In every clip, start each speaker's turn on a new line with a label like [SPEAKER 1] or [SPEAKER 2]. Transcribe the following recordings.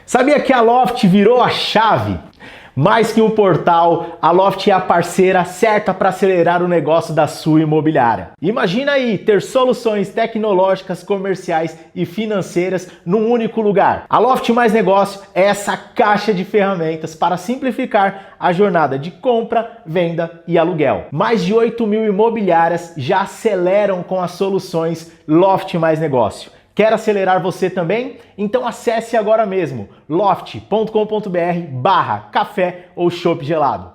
[SPEAKER 1] Sabia que a Loft virou a chave? Mais que um portal, a Loft é a parceira certa para acelerar o negócio da sua imobiliária. Imagina aí ter soluções tecnológicas, comerciais e financeiras num único lugar. A Loft Mais Negócio é essa caixa de ferramentas para simplificar a jornada de compra, venda e aluguel. Mais de 8.000 imobiliárias já aceleram com as soluções Loft Mais Negócio. Quer acelerar você também? Então acesse agora mesmo loft.com.br/café ou chopp gelado.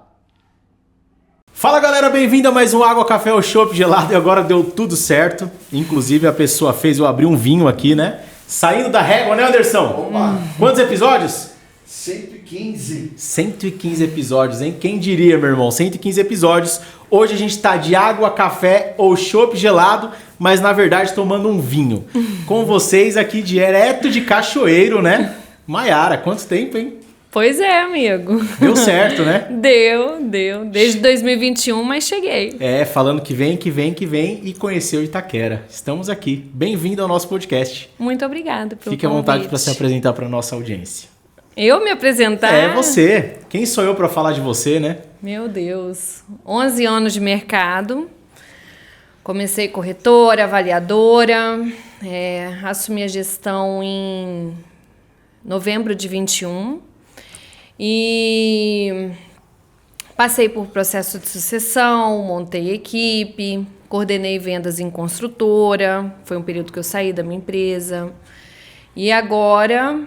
[SPEAKER 1] Fala galera, bem-vindo a mais um Água, Café ou Chopp Gelado. E agora deu tudo certo. Inclusive a pessoa fez eu abrir um vinho aqui, né? Saindo da régua, né, Anderson?
[SPEAKER 2] Opa!
[SPEAKER 1] Quantos episódios?
[SPEAKER 2] 115.
[SPEAKER 1] 115 episódios, hein? Quem diria, meu irmão? 115 episódios. Hoje a gente tá de água, café ou chopp gelado, mas na verdade tomando um vinho. Com vocês aqui direto de Cachoeiro, né? Maiara, quanto tempo, hein?
[SPEAKER 3] Pois é, amigo.
[SPEAKER 1] Deu certo, né?
[SPEAKER 3] Deu. Desde 2021, mas cheguei.
[SPEAKER 1] É, falando que vem e conheceu Itaquera. Estamos aqui. Bem-vindo ao nosso podcast.
[SPEAKER 3] Muito obrigada pelo
[SPEAKER 1] Fique à vontade para se apresentar para nossa audiência.
[SPEAKER 3] Eu me apresentar?
[SPEAKER 1] É você. Quem sou eu para falar de você, né?
[SPEAKER 3] Meu Deus. 11 anos de mercado. Comecei corretora, avaliadora. Assumi a gestão em novembro de 21. E passei por processo de sucessão, montei equipe, coordenei vendas em construtora. Foi um período que eu saí da minha empresa. E agora,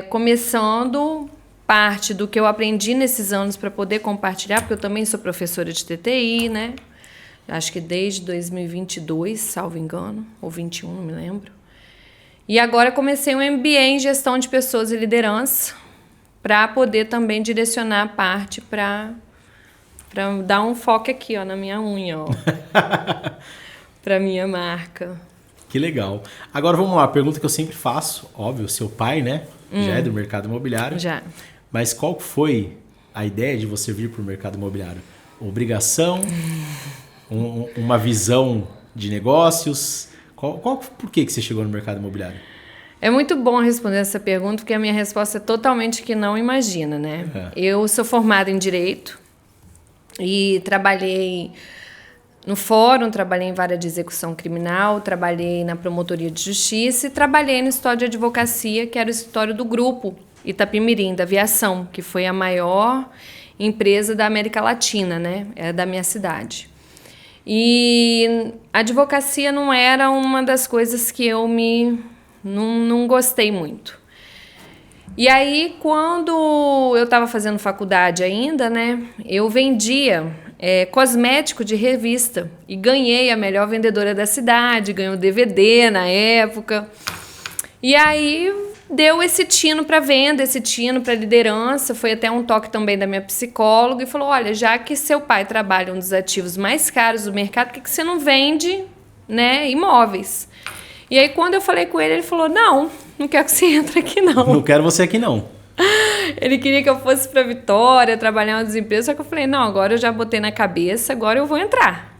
[SPEAKER 3] começando parte do que eu aprendi nesses anos para poder compartilhar, porque eu também sou professora de TTI, né? Acho que desde 2022, salvo engano, ou 21, não me lembro. E agora comecei um MBA em gestão de pessoas e liderança para poder também direcionar a parte para dar um foco aqui, ó, na minha unha, ó, para minha marca.
[SPEAKER 1] Que legal. Agora vamos lá, a pergunta que eu sempre faço, óbvio, seu pai, né? Já é do mercado imobiliário.
[SPEAKER 3] Já.
[SPEAKER 1] Mas qual foi a ideia de você vir para o mercado imobiliário? Obrigação? Uma visão de negócios? Por que você chegou no mercado imobiliário?
[SPEAKER 3] É muito bom responder essa pergunta, porque a minha resposta é totalmente que não imagina, né? Eu sou formada em Direito e trabalhei no fórum, trabalhei em vara de execução criminal, trabalhei na promotoria de justiça e trabalhei no escritório de advocacia, que era o escritório do grupo Itapemirim, da aviação, que foi a maior empresa da América Latina, né? É da minha cidade. E a advocacia não era uma das coisas que eu não gostei muito. E aí, quando eu estava fazendo faculdade ainda, né? Eu vendia cosmético de revista e ganhei a melhor vendedora da cidade, ganhei o DVD na época. E aí deu esse tino para venda, esse tino para liderança, foi até um toque também da minha psicóloga e falou, olha, já que seu pai trabalha um dos ativos mais caros do mercado, por que você não vende, né, imóveis? E aí quando eu falei com ele, ele falou, não quero que você entre aqui não.
[SPEAKER 1] Não quero você aqui não.
[SPEAKER 3] Ele queria que eu fosse para Vitória, trabalhar em uma das empresas, só que eu falei, não, agora eu já botei na cabeça, agora eu vou entrar.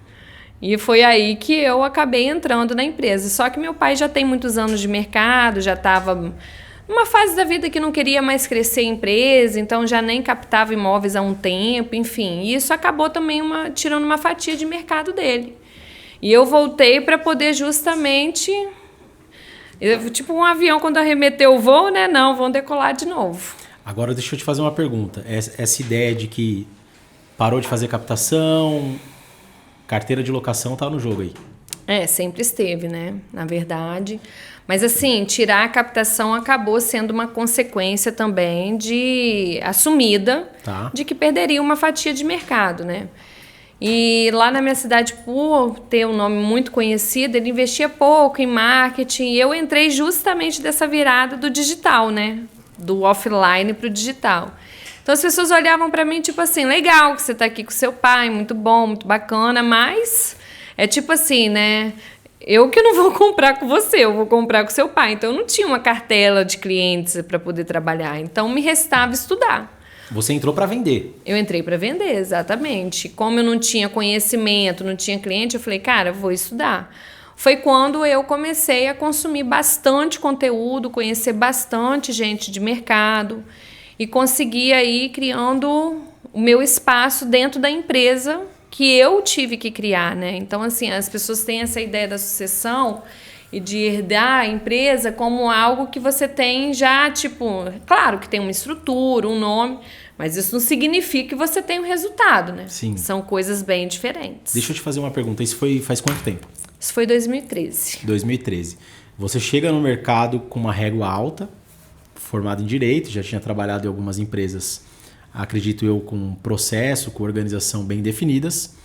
[SPEAKER 3] E foi aí que eu acabei entrando na empresa. Só que meu pai já tem muitos anos de mercado, já estava numa fase da vida que não queria mais crescer a empresa, então já nem captava imóveis há um tempo, enfim. E isso acabou também tirando uma fatia de mercado dele. E eu voltei para poder justamente... tipo um avião quando arremeteu o voo, né? Não, vão decolar de novo.
[SPEAKER 1] Agora deixa eu te fazer uma pergunta. Essa ideia de que parou de fazer captação, carteira de locação tá no jogo aí.
[SPEAKER 3] Sempre esteve, né? Na verdade. Mas assim, tirar a captação acabou sendo uma consequência também assumida de que perderia uma fatia de mercado, né? E lá na minha cidade, por ter um nome muito conhecido, ele investia pouco em marketing. E eu entrei justamente dessa virada do digital, né? Do offline para o digital. Então as pessoas olhavam para mim tipo assim, legal que você está aqui com seu pai, muito bom, muito bacana, mas é tipo assim, né? Eu que não vou comprar com você, eu vou comprar com seu pai. Então eu não tinha uma cartela de clientes para poder trabalhar. Então me restava estudar.
[SPEAKER 4] Você entrou para vender.
[SPEAKER 3] Eu entrei para vender, exatamente. Como eu não tinha conhecimento, não tinha cliente, eu falei, cara, vou estudar. Foi quando eu comecei a consumir bastante conteúdo, conhecer bastante gente de mercado e consegui aí criando o meu espaço dentro da empresa que eu tive que criar, né? Então, assim, as pessoas têm essa ideia da sucessão e de herdar a empresa como algo que você tem já, tipo, claro que tem uma estrutura, um nome, mas isso não significa que você tem um resultado, né?
[SPEAKER 4] Sim.
[SPEAKER 3] São coisas bem diferentes.
[SPEAKER 4] Deixa eu te fazer uma pergunta. Isso foi faz quanto tempo?
[SPEAKER 3] Isso foi 2013.
[SPEAKER 4] 2013. Você chega no mercado com uma régua alta, formado em Direito, já tinha trabalhado em algumas empresas, acredito eu, com processo, com organização bem definidas,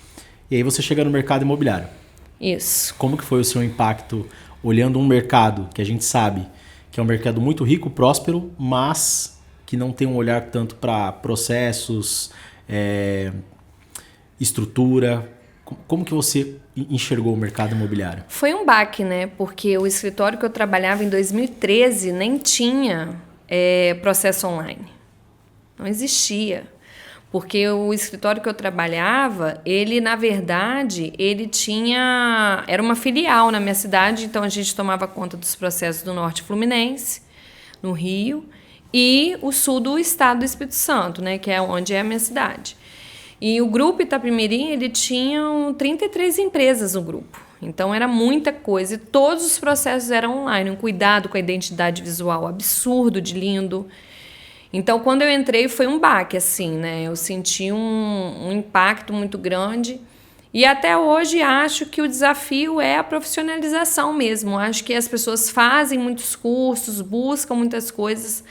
[SPEAKER 4] e aí você chega no mercado imobiliário.
[SPEAKER 3] Isso.
[SPEAKER 4] Como que foi o seu impacto olhando um mercado que a gente sabe que é um mercado muito rico, próspero, mas que não tem um olhar tanto para processos, estrutura? Como que você enxergou o mercado imobiliário?
[SPEAKER 3] Foi um baque, né? Porque o escritório que eu trabalhava em 2013 nem tinha processo online. Não existia. Porque o escritório que eu trabalhava, ele, na verdade, era uma filial na minha cidade, então a gente tomava conta dos processos do Norte Fluminense, no Rio, e o sul do estado do Espírito Santo, né, que é onde é a minha cidade. E o grupo Itapemirim, ele tinha 33 empresas no grupo. Então era muita coisa e todos os processos eram online, um cuidado com a identidade visual absurdo de lindo. Então, quando eu entrei, foi um baque, assim, né? Eu senti um impacto muito grande. E até hoje acho que o desafio é a profissionalização mesmo. Acho que as pessoas fazem muitos cursos, buscam muitas coisas,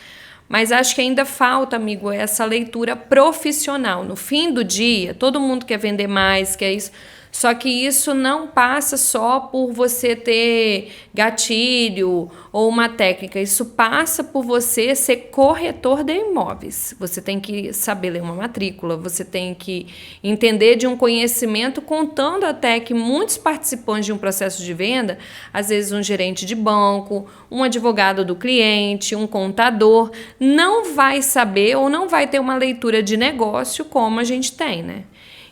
[SPEAKER 3] mas acho que ainda falta, amigo, essa leitura profissional. No fim do dia, todo mundo quer vender mais, quer isso. Só que isso não passa só por você ter gatilho ou uma técnica. Isso passa por você ser corretor de imóveis. Você tem que saber ler uma matrícula, você tem que entender de um conhecimento, contando até que muitos participantes de um processo de venda, às vezes um gerente de banco, um advogado do cliente, um contador, não vai saber ou não vai ter uma leitura de negócio como a gente tem, né?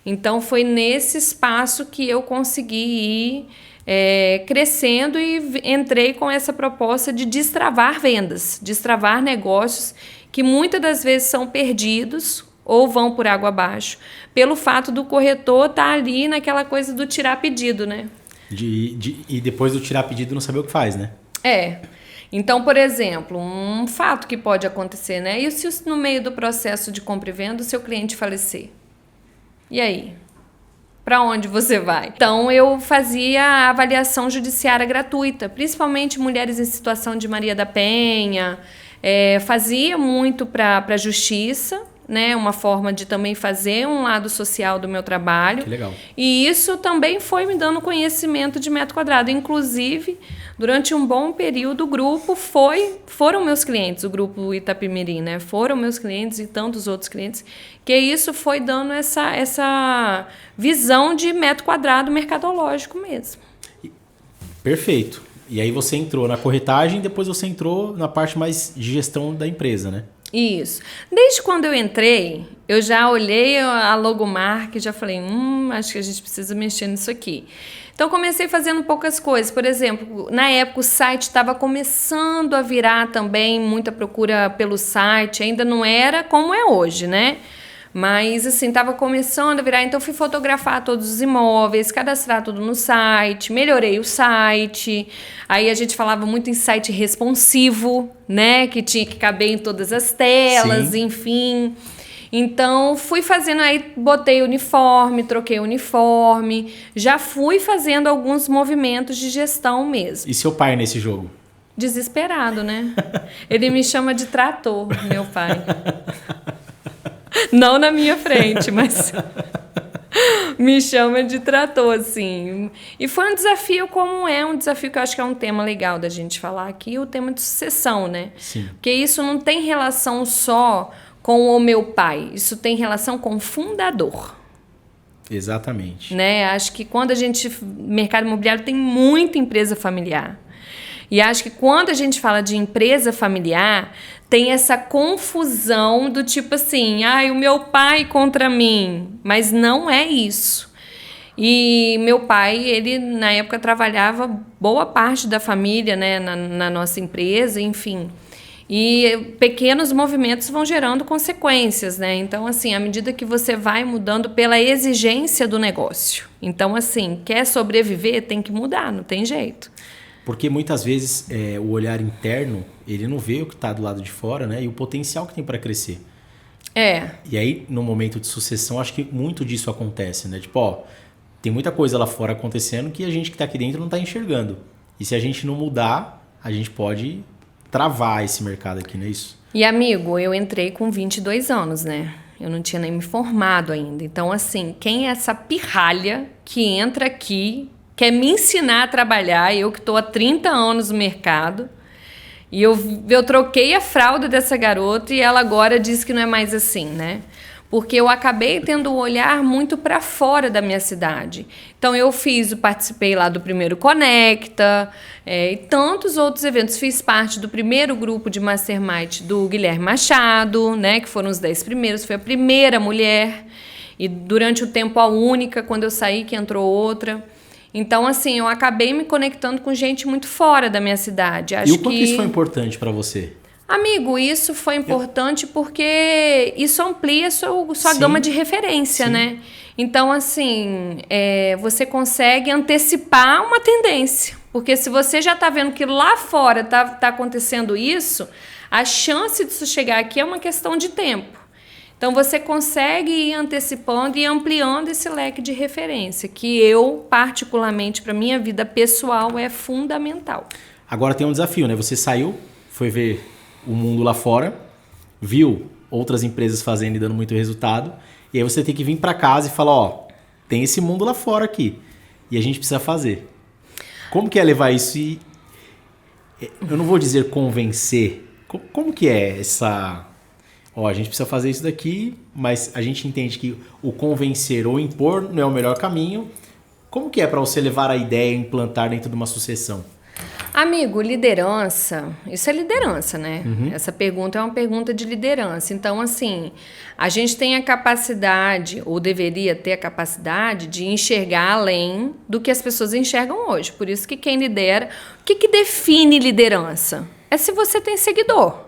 [SPEAKER 3] Então, foi nesse espaço que eu consegui ir crescendo e entrei com essa proposta de destravar vendas, destravar negócios que muitas das vezes são perdidos ou vão por água abaixo, pelo fato do corretor estar ali naquela coisa do tirar pedido, né?
[SPEAKER 4] E depois do tirar pedido não saber o que faz, né?
[SPEAKER 3] Então, por exemplo, um fato que pode acontecer, né? E se no meio do processo de compra e venda o seu cliente falecer? E aí? Para onde você vai? Então, eu fazia a avaliação judiciária gratuita, principalmente mulheres em situação de Maria da Penha. Fazia muito para a justiça, né? Uma forma de também fazer um lado social do meu trabalho.
[SPEAKER 4] Que legal.
[SPEAKER 3] E isso também foi me dando conhecimento de metro quadrado. Inclusive, durante um bom período, o grupo foram meus clientes, o grupo Itapemirim, né? Foram meus clientes e tantos outros clientes, que isso foi dando essa visão de metro quadrado mercadológico mesmo.
[SPEAKER 4] Perfeito. E aí você entrou na corretagem, depois você entrou na parte mais de gestão da empresa, né?
[SPEAKER 3] Isso. Desde quando eu entrei, eu já olhei a logomarca e já falei, acho que a gente precisa mexer nisso aqui. Então, comecei fazendo poucas coisas. Por exemplo, na época o site estava começando a virar também muita procura pelo site. Ainda não era como é hoje, né? Mas, assim, estava começando a virar. Então, fui fotografar todos os imóveis, cadastrar tudo no site, melhorei o site. Aí, a gente falava muito em site responsivo, né? Que tinha que caber em todas as telas, sim. Enfim. Então, fui fazendo aí, botei uniforme, troquei uniforme. Já fui fazendo alguns movimentos de gestão mesmo.
[SPEAKER 4] E seu pai nesse jogo?
[SPEAKER 3] Desesperado, né? Ele me chama de trator, meu pai. Não na minha frente, mas me chama de trator, assim. E foi um desafio, como é um desafio que eu acho que é um tema legal da gente falar aqui, o tema de sucessão, né?
[SPEAKER 4] Sim.
[SPEAKER 3] Porque isso não tem relação só com o meu pai, isso tem relação com o fundador.
[SPEAKER 4] Exatamente.
[SPEAKER 3] Né? Acho que quando a gente... Mercado imobiliário tem muita empresa familiar. E acho que quando a gente fala de empresa familiar, tem essa confusão do tipo assim, o meu pai contra mim, mas não é isso. E meu pai, ele na época trabalhava boa parte da família, né, na nossa empresa, enfim. E pequenos movimentos vão gerando consequências, né? Então, assim, à medida que você vai mudando pela exigência do negócio. Então, assim, quer sobreviver, tem que mudar, não tem jeito.
[SPEAKER 4] Porque muitas vezes o olhar interno, ele não vê o que está do lado de fora, né? E o potencial que tem para crescer. E aí, no momento de sucessão, acho que muito disso acontece, né? Tipo, tem muita coisa lá fora acontecendo que a gente que está aqui dentro não está enxergando. E se a gente não mudar, a gente pode travar esse mercado aqui, não é isso?
[SPEAKER 3] E, amigo, eu entrei com 22 anos, né? Eu não tinha nem me formado ainda. Então, assim, quem é essa pirralha que entra aqui, quer me ensinar a trabalhar, eu que estou há 30 anos no mercado, e eu troquei a fralda dessa garota e ela agora diz que não é mais assim, né? Porque eu acabei tendo um olhar muito para fora da minha cidade. Então, participei lá do primeiro Conecta e tantos outros eventos. Fiz parte do primeiro grupo de Mastermind do Guilherme Machado, né, que foram os 10 primeiros. Fui a primeira mulher e durante o tempo a única, quando eu saí que entrou outra. Então, assim, eu acabei me conectando com gente muito fora da minha cidade.
[SPEAKER 4] E o quanto isso foi importante para você?
[SPEAKER 3] Amigo, isso foi importante porque isso amplia sua gama de referência, né? Então, assim, você consegue antecipar uma tendência. Porque se você já está vendo que lá fora tá acontecendo isso, a chance disso chegar aqui é uma questão de tempo. Então, você consegue ir antecipando e ampliando esse leque de referência, que eu, particularmente, para minha vida pessoal, é fundamental.
[SPEAKER 4] Agora tem um desafio, né? Você saiu, foi ver o mundo lá fora, viu outras empresas fazendo e dando muito resultado, e aí você tem que vir para casa e falar, tem esse mundo lá fora aqui, e a gente precisa fazer. Como que é levar isso e... Eu não vou dizer convencer. Como que é essa... a gente precisa fazer isso daqui, mas a gente entende que o convencer ou impor não é o melhor caminho. Como que é para você levar a ideia e implantar dentro de uma sucessão?
[SPEAKER 3] Amigo, liderança, isso é liderança, né? Essa pergunta é uma pergunta de liderança. Então, assim, a gente tem a capacidade, ou deveria ter a capacidade, de enxergar além do que as pessoas enxergam hoje. Por isso que quem lidera... O que define liderança? É se você tem seguidor.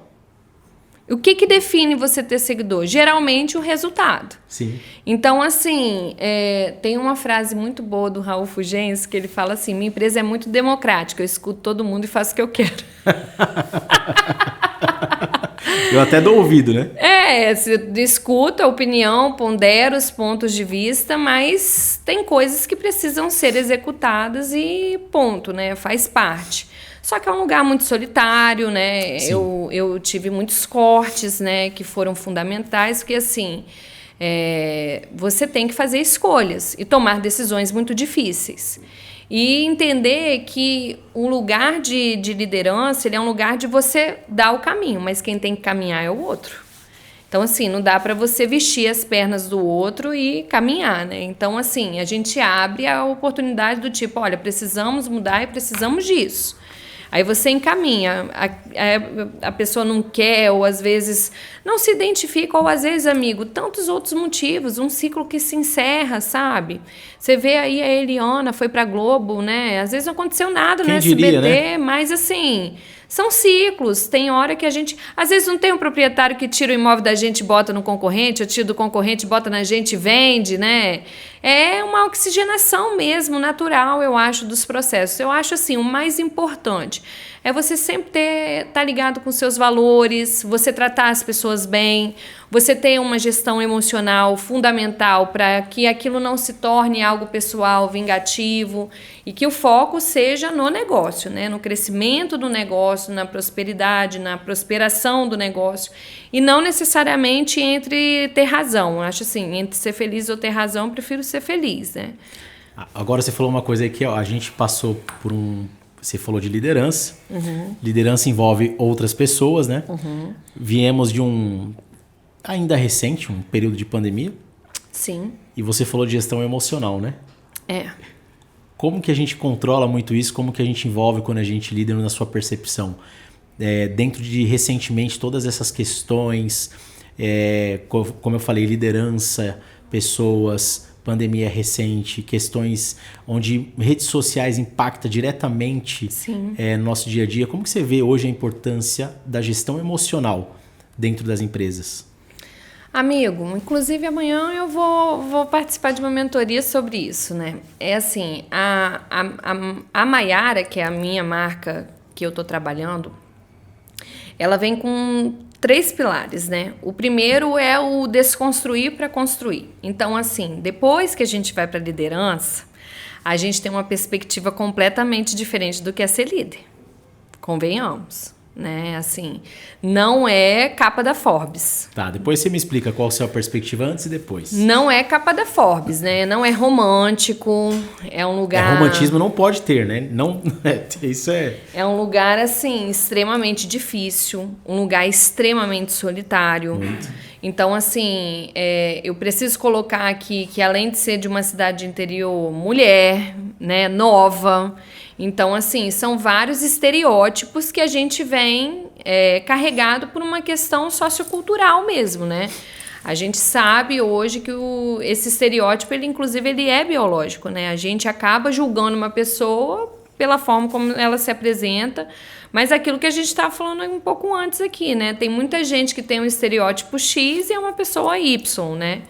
[SPEAKER 3] O que define você ter seguidor? Geralmente o resultado.
[SPEAKER 4] Sim.
[SPEAKER 3] Então, assim, tem uma frase muito boa do Raul Fugêncio que ele fala assim, minha empresa é muito democrática, eu escuto todo mundo e faço o que eu quero.
[SPEAKER 4] Eu até dou ouvido, né?
[SPEAKER 3] Você escuta a opinião, pondera os pontos de vista, mas tem coisas que precisam ser executadas e ponto, né? Faz parte. Só que é um lugar muito solitário, né? Eu tive muitos cortes, né, que foram fundamentais, porque assim, você tem que fazer escolhas e tomar decisões muito difíceis. E entender que um lugar de liderança, ele é um lugar de você dar o caminho, mas quem tem que caminhar é o outro. Então, assim, não dá para você vestir as pernas do outro e caminhar, né? Então, assim, a gente abre a oportunidade do tipo, olha, precisamos mudar e precisamos disso. Aí você encaminha, a pessoa não quer, ou às vezes não se identifica, ou às vezes, amigo, tantos outros motivos, um ciclo que se encerra, sabe? Você vê aí a Eliana, foi pra Globo, né? Às vezes não aconteceu nada no SBT, né? Mas assim, são ciclos, tem hora que a gente... Às vezes não tem um proprietário que tira o imóvel da gente e bota no concorrente, ou tira do concorrente e bota na gente e vende, né? É uma oxigenação mesmo, natural, eu acho, dos processos. Eu acho, assim, o mais importante é você sempre estar ligado com seus valores, você tratar as pessoas bem, você ter uma gestão emocional fundamental para que aquilo não se torne algo pessoal, vingativo, e que o foco seja no negócio, né? No crescimento do negócio, na prosperidade, na prosperação do negócio, e não necessariamente entre ter razão. Eu acho assim, entre ser feliz ou ter razão, eu prefiro ser feliz, né?
[SPEAKER 4] Agora você falou uma coisa aí que a gente passou por Você falou de liderança. Liderança envolve outras pessoas, né? Viemos de ainda recente, um período de pandemia.
[SPEAKER 3] Sim.
[SPEAKER 4] E você falou de gestão emocional, né? Como que a gente controla muito isso? Como que a gente envolve quando a gente lidera na sua percepção? dentro de recentemente todas essas questões, como eu falei, liderança, pessoas, pandemia recente, questões onde redes sociais impactam diretamente no nosso dia a dia. Como que você vê hoje a importância da gestão emocional dentro das empresas?
[SPEAKER 3] Amigo, inclusive amanhã eu vou participar de uma mentoria sobre isso, né? É assim, a Maiara, que é a minha marca que eu tô trabalhando, ela vem com 3 pilares, né? O primeiro é o desconstruir para construir. Então, assim, depois que a gente vai para a liderança, a gente tem uma perspectiva completamente diferente do que é ser líder. Convenhamos. Né? Assim, não é capa da Forbes.
[SPEAKER 4] Tá, depois você me explica qual a sua perspectiva antes e depois.
[SPEAKER 3] Não é capa da Forbes, né? Não é romântico, é um lugar...
[SPEAKER 4] romantismo não pode ter, né? Não, isso é...
[SPEAKER 3] É um lugar, assim, extremamente difícil, um lugar extremamente solitário.
[SPEAKER 4] Muito.
[SPEAKER 3] Então, assim, eu preciso colocar aqui que, além de ser de uma cidade interior, mulher, né, nova... Então, assim, são vários estereótipos que a gente vem carregado por uma questão sociocultural mesmo, né? A gente sabe hoje que esse estereótipo, inclusive, ele é biológico, né? A gente acaba julgando uma pessoa pela forma como ela se apresenta, mas aquilo que a gente estava falando um pouco antes aqui, né? Tem muita gente que tem um estereótipo X e é uma pessoa Y, né?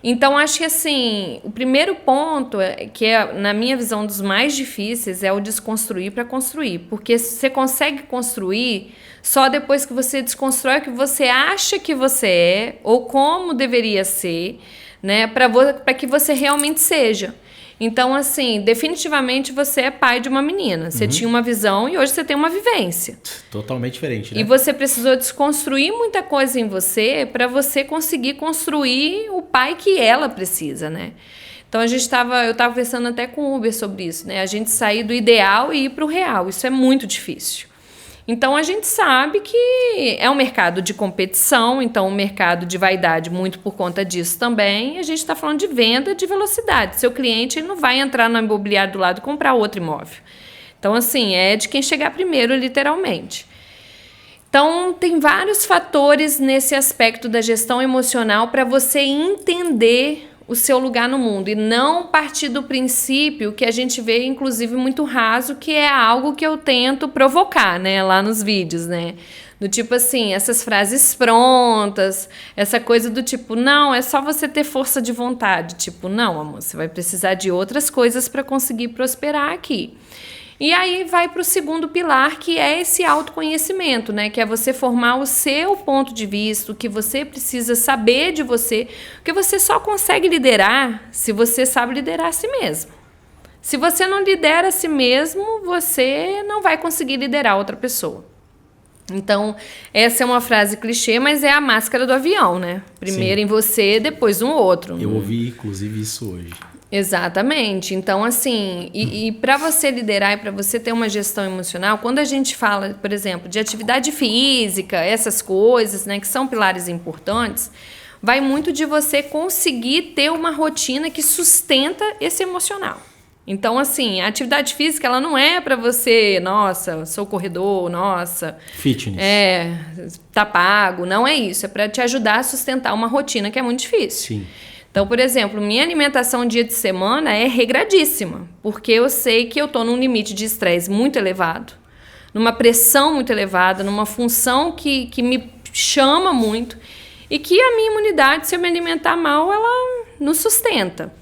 [SPEAKER 3] Então, acho que assim, o primeiro ponto, que é, na minha visão, dos mais difíceis, é o desconstruir para construir. Porque você consegue construir só depois que você desconstrói o que você acha que você é, ou como deveria ser, né, para que você realmente seja. Então, assim, definitivamente você é pai de uma menina. Você tinha uma visão e hoje você tem uma vivência.
[SPEAKER 4] Totalmente diferente, né?
[SPEAKER 3] E você precisou desconstruir muita coisa em você para você conseguir construir o pai que ela precisa, né? Então, eu estava conversando até com o Uber sobre isso, né? A gente sair do ideal e ir para o real. Isso é muito difícil. Então, a gente sabe que é um mercado de competição, então um mercado de vaidade muito por conta disso também. A gente está falando de venda de velocidade. Seu cliente ele não vai entrar no imobiliário do lado e comprar outro imóvel. Então, assim, é de quem chegar primeiro, literalmente. Então, tem vários fatores nesse aspecto da gestão emocional para você entender o seu lugar no mundo e não partir do princípio que a gente vê, inclusive, muito raso, que é algo que eu tento provocar, né, lá nos vídeos, né? Do tipo assim, essas frases prontas, essa coisa do tipo, não, é só você ter força de vontade. Tipo, não, amor, você vai precisar de outras coisas para conseguir prosperar aqui. E aí vai para o segundo pilar, que é esse autoconhecimento, né? Que é você formar o seu ponto de vista, o que você precisa saber de você, porque você só consegue liderar se você sabe liderar a si mesmo. Se você não lidera a si mesmo, você não vai conseguir liderar outra pessoa. Então, essa é uma frase clichê, mas é a máscara do avião, né? Primeiro em você, depois no outro.
[SPEAKER 4] Eu ouvi, inclusive, isso hoje.
[SPEAKER 3] Exatamente. Então, assim, e para você liderar e para você ter uma gestão emocional, quando a gente fala, por exemplo, de atividade física, essas coisas, né, que são pilares importantes, vai muito de você conseguir ter uma rotina que sustenta esse emocional. Então, assim, a atividade física, ela não é para você, nossa, sou corredor, nossa...
[SPEAKER 4] Fitness.
[SPEAKER 3] Tá pago. Não é isso. É para te ajudar a sustentar uma rotina que é muito difícil.
[SPEAKER 4] Sim.
[SPEAKER 3] Então, por exemplo, minha alimentação dia de semana é regradíssima, porque eu sei que eu estou num limite de estresse muito elevado, numa pressão muito elevada, numa função que me chama muito e que a minha imunidade, se eu me alimentar mal, ela não sustenta.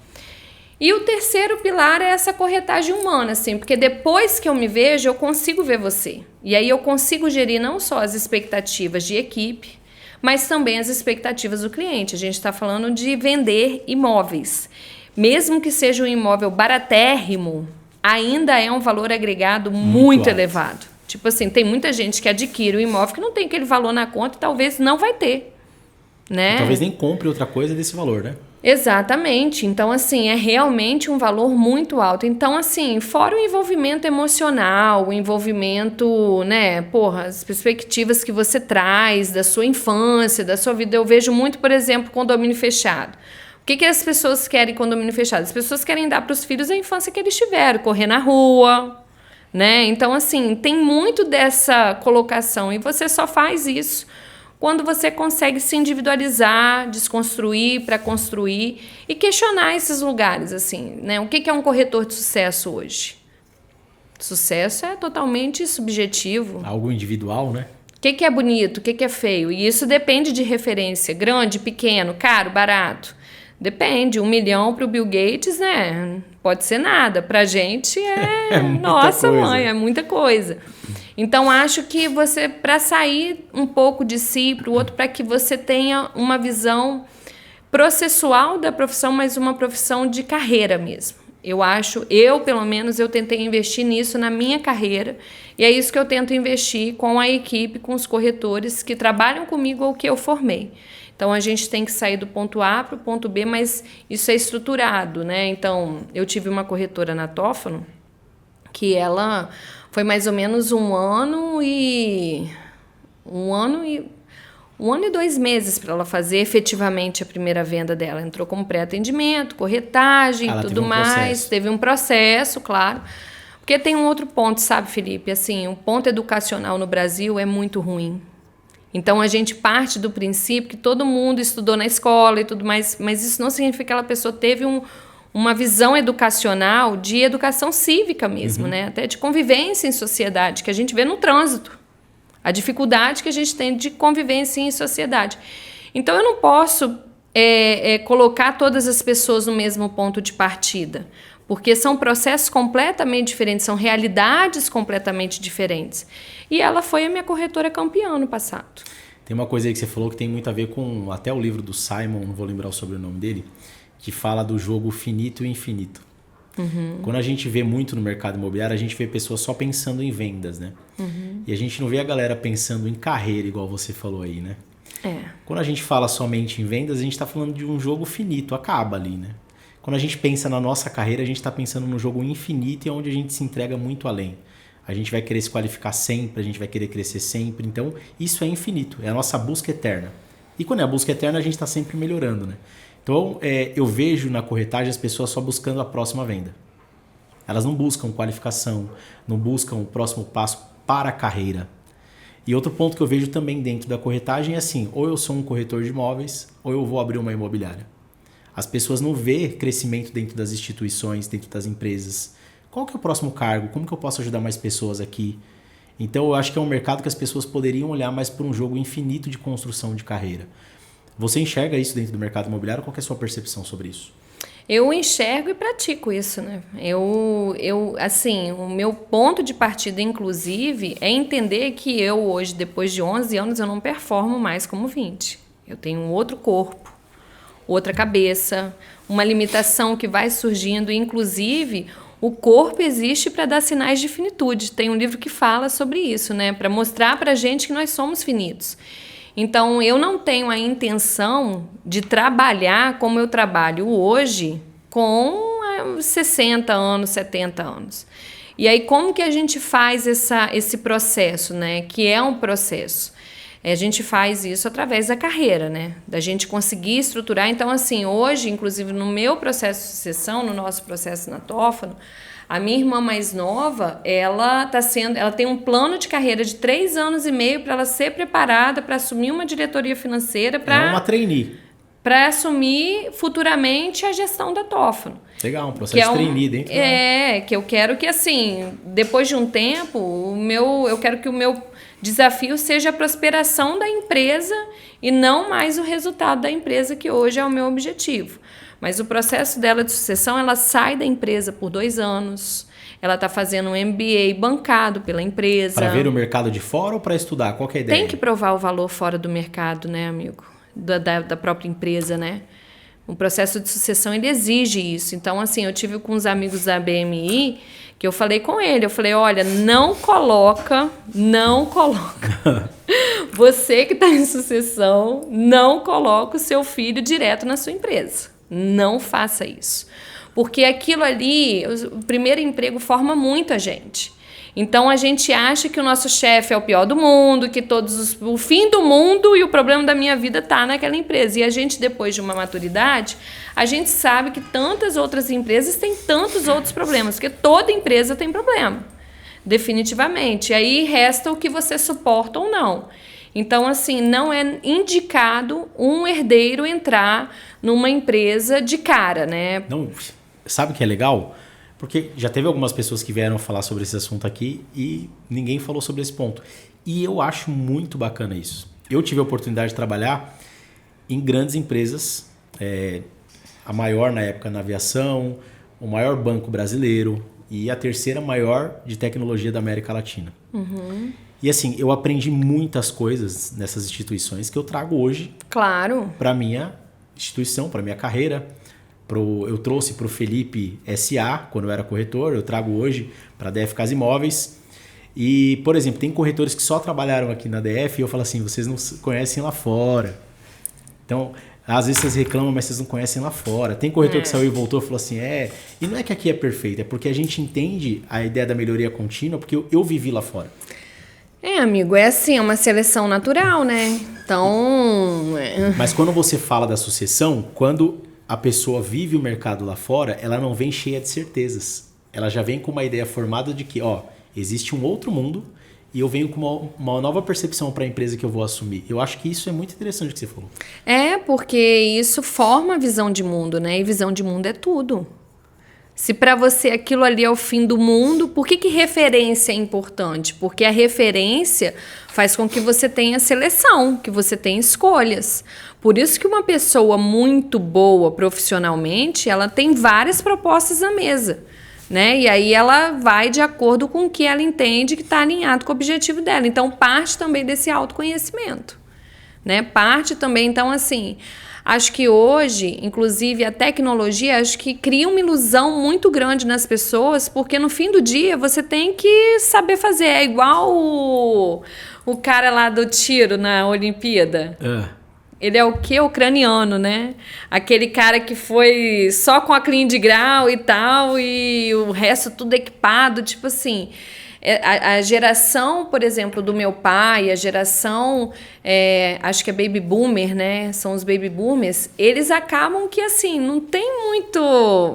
[SPEAKER 3] E o terceiro pilar é essa corretagem humana, assim, porque depois que eu me vejo, eu consigo ver você. E aí eu consigo gerir não só as expectativas de equipe, mas também as expectativas do cliente. A gente está falando de vender imóveis. Mesmo que seja um imóvel baratérrimo, ainda é um valor agregado muito elevado. Tipo assim, tem muita gente que adquire o imóvel que não tem aquele valor na conta e talvez não vai ter, né?
[SPEAKER 4] Talvez nem compre outra coisa desse valor, né?
[SPEAKER 3] Exatamente. Então, assim, é realmente um valor muito alto. Então, assim, fora o envolvimento emocional, o envolvimento, né, as perspectivas que você traz da sua infância, da sua vida. Eu vejo muito, por exemplo, condomínio fechado. O que as pessoas querem em condomínio fechado? As pessoas querem dar para os filhos a infância que eles tiveram, correr na rua, né? Então, assim, tem muito dessa colocação e você só faz isso quando você consegue se individualizar, desconstruir para construir e questionar esses lugares, assim, né? O que é um corretor de sucesso hoje? Sucesso é totalmente subjetivo.
[SPEAKER 4] Algo individual, né?
[SPEAKER 3] O que é bonito, o que é feio? E isso depende de referência, grande, pequeno, caro, barato. Depende, 1 milhão para o Bill Gates, né? Pode ser nada. Para a gente é nossa mãe, é muita coisa. Então, acho que você, para sair um pouco de si para o outro, para que você tenha uma visão processual da profissão, mas uma profissão de carreira mesmo. Pelo menos, eu tentei investir nisso na minha carreira, e é isso que eu tento investir com a equipe, com os corretores que trabalham comigo ou que eu formei. Então, a gente tem que sair do ponto A para o ponto B, mas isso é estruturado, né? Então, eu tive uma corretora na Tófano, que ela foi mais ou menos 1 ano e 2 meses para ela fazer efetivamente a primeira venda dela. Entrou como pré-atendimento, corretagem, tudo mais. Teve um processo, claro. Porque tem um outro ponto, sabe, Felipe? Assim, o ponto educacional no Brasil é muito ruim. Então, a gente parte do princípio que todo mundo estudou na escola e tudo mais, mas isso não significa que aquela pessoa teve uma visão educacional de educação cívica mesmo, né? Até de convivência em sociedade, que a gente vê no trânsito. A dificuldade que a gente tem de convivência em sociedade. Então, eu não posso colocar todas as pessoas no mesmo ponto de partida, porque são processos completamente diferentes, são realidades completamente diferentes. E ela foi a minha corretora campeã no passado.
[SPEAKER 4] Tem uma coisa aí que você falou que tem muito a ver com até o livro do Simon, não vou lembrar o sobrenome dele, que fala do jogo finito e infinito. Quando a gente vê muito no mercado imobiliário, a gente vê pessoas só pensando em vendas, né? E a gente não vê a galera pensando em carreira, igual você falou aí, né? Quando a gente fala somente em vendas, a gente está falando de um jogo finito, acaba ali, né? Quando a gente pensa na nossa carreira, a gente está pensando num jogo infinito e onde a gente se entrega muito além. A gente vai querer se qualificar sempre, a gente vai querer crescer sempre. Então, isso é infinito, é a nossa busca eterna. E quando é a busca eterna, a gente está sempre melhorando, né? Então, eu vejo na corretagem as pessoas só buscando a próxima venda. Elas não buscam qualificação, não buscam o próximo passo para a carreira. E outro ponto que eu vejo também dentro da corretagem é assim, ou eu sou um corretor de imóveis, ou eu vou abrir uma imobiliária. As pessoas não vê crescimento dentro das instituições, dentro das empresas. Qual que é o próximo cargo? Como que eu posso ajudar mais pessoas aqui? Então, eu acho que é um mercado que as pessoas poderiam olhar mais para um jogo infinito de construção de carreira. Você enxerga isso dentro do mercado imobiliário? Qual que é a sua percepção sobre isso?
[SPEAKER 3] Eu enxergo e pratico isso, né? Assim, o meu ponto de partida, inclusive, é entender que eu hoje, depois de 11 anos, eu não performo mais como 20. Eu tenho um outro corpo, outra cabeça, uma limitação que vai surgindo, inclusive o corpo existe para dar sinais de finitude. Tem um livro que fala sobre isso, né? Para mostrar para a gente que nós somos finitos. Então, eu não tenho a intenção de trabalhar como eu trabalho hoje com 60 anos, 70 anos. E aí, como que a gente faz esse processo, né? Que é um processo. A gente faz isso através da carreira, né? Da gente conseguir estruturar. Então, assim, hoje, inclusive no meu processo de sucessão, no nosso processo na Tófano, a minha irmã mais nova, ela tem um plano de carreira de 3 anos e meio para ela ser preparada para assumir uma diretoria financeira.
[SPEAKER 4] É uma trainee.
[SPEAKER 3] Para assumir futuramente a gestão da Tófano.
[SPEAKER 4] Legal, um processo de trainee dentro.
[SPEAKER 3] Que eu quero que, assim, depois de um tempo, eu quero que o meu desafio seja a prosperação da empresa e não mais o resultado da empresa, que hoje é o meu objetivo. Mas o processo dela de sucessão, ela sai da empresa por 2 anos, ela está fazendo um MBA bancado pela empresa. Para
[SPEAKER 4] ver o mercado de fora ou para estudar? Qual que é a ideia?
[SPEAKER 3] Tem que provar o valor fora do mercado, né, amigo? Da própria empresa, né? O processo de sucessão, ele exige isso. Então, assim, eu tive com uns amigos da BMI, que eu falei com ele, eu falei, olha, não coloca. Você que está em sucessão, não coloca o seu filho direto na sua empresa. Não faça isso. Porque aquilo ali, o primeiro emprego forma muito a gente. Então, a gente acha que o nosso chefe é o pior do mundo, que o fim do mundo e o problema da minha vida está naquela empresa. E a gente, depois de uma maturidade, a gente sabe que tantas outras empresas têm tantos outros problemas, porque toda empresa tem problema. definitivamente. E aí resta o que você suporta ou não. Então, assim, não é indicado um herdeiro entrar numa empresa de cara, né?
[SPEAKER 4] Não, sabe o que é legal? Porque já teve algumas pessoas que vieram falar sobre esse assunto aqui e ninguém falou sobre esse ponto. E eu acho muito bacana isso. Eu tive a oportunidade de trabalhar em grandes empresas, a maior na época na aviação, o maior banco brasileiro e a terceira maior de tecnologia da América Latina.
[SPEAKER 3] Uhum.
[SPEAKER 4] E assim, eu aprendi muitas coisas nessas instituições que eu trago hoje
[SPEAKER 3] Claro.
[SPEAKER 4] para minha instituição, para minha carreira. Eu trouxe para o Felipe SA, quando eu era corretor, eu trago hoje para a DF Casa Imóveis. E, por exemplo, tem corretores que só trabalharam aqui na DF e eu falo assim, vocês não conhecem lá fora. Então, às vezes vocês reclamam, mas vocês não conhecem lá fora. Tem corretor que saiu e voltou e falou assim, e não é que aqui é perfeito, é porque a gente entende a ideia da melhoria contínua, porque eu vivi lá fora.
[SPEAKER 3] Amigo, é assim, é uma seleção natural, né? Então...
[SPEAKER 4] Mas quando você fala da sucessão, quando a pessoa vive o mercado lá fora, ela não vem cheia de certezas. Ela já vem com uma ideia formada de que, existe um outro mundo e eu venho com uma nova percepção para a empresa que eu vou assumir. Eu acho que isso é muito interessante o que você falou.
[SPEAKER 3] Porque isso forma a visão de mundo, né? E visão de mundo é tudo. Se para você aquilo ali é o fim do mundo, por que referência é importante? Porque a referência faz com que você tenha seleção, que você tenha escolhas. Por isso que uma pessoa muito boa profissionalmente, ela tem várias propostas na mesa, né? E aí ela vai de acordo com o que ela entende que está alinhado com o objetivo dela. Então, parte também desse autoconhecimento, né? Parte também, então, assim... Acho que hoje, inclusive, a tecnologia, acho que cria uma ilusão muito grande nas pessoas, porque no fim do dia você tem que saber fazer. É igual o cara lá do tiro na Olimpíada. Ele é o quê? Ucraniano, né? Aquele cara que foi só com a clean de grau e tal, e o resto tudo equipado, tipo assim... A geração, por exemplo, do meu pai, a geração, acho que é baby boomer, né? São os baby boomers. Eles acabam que, assim, não tem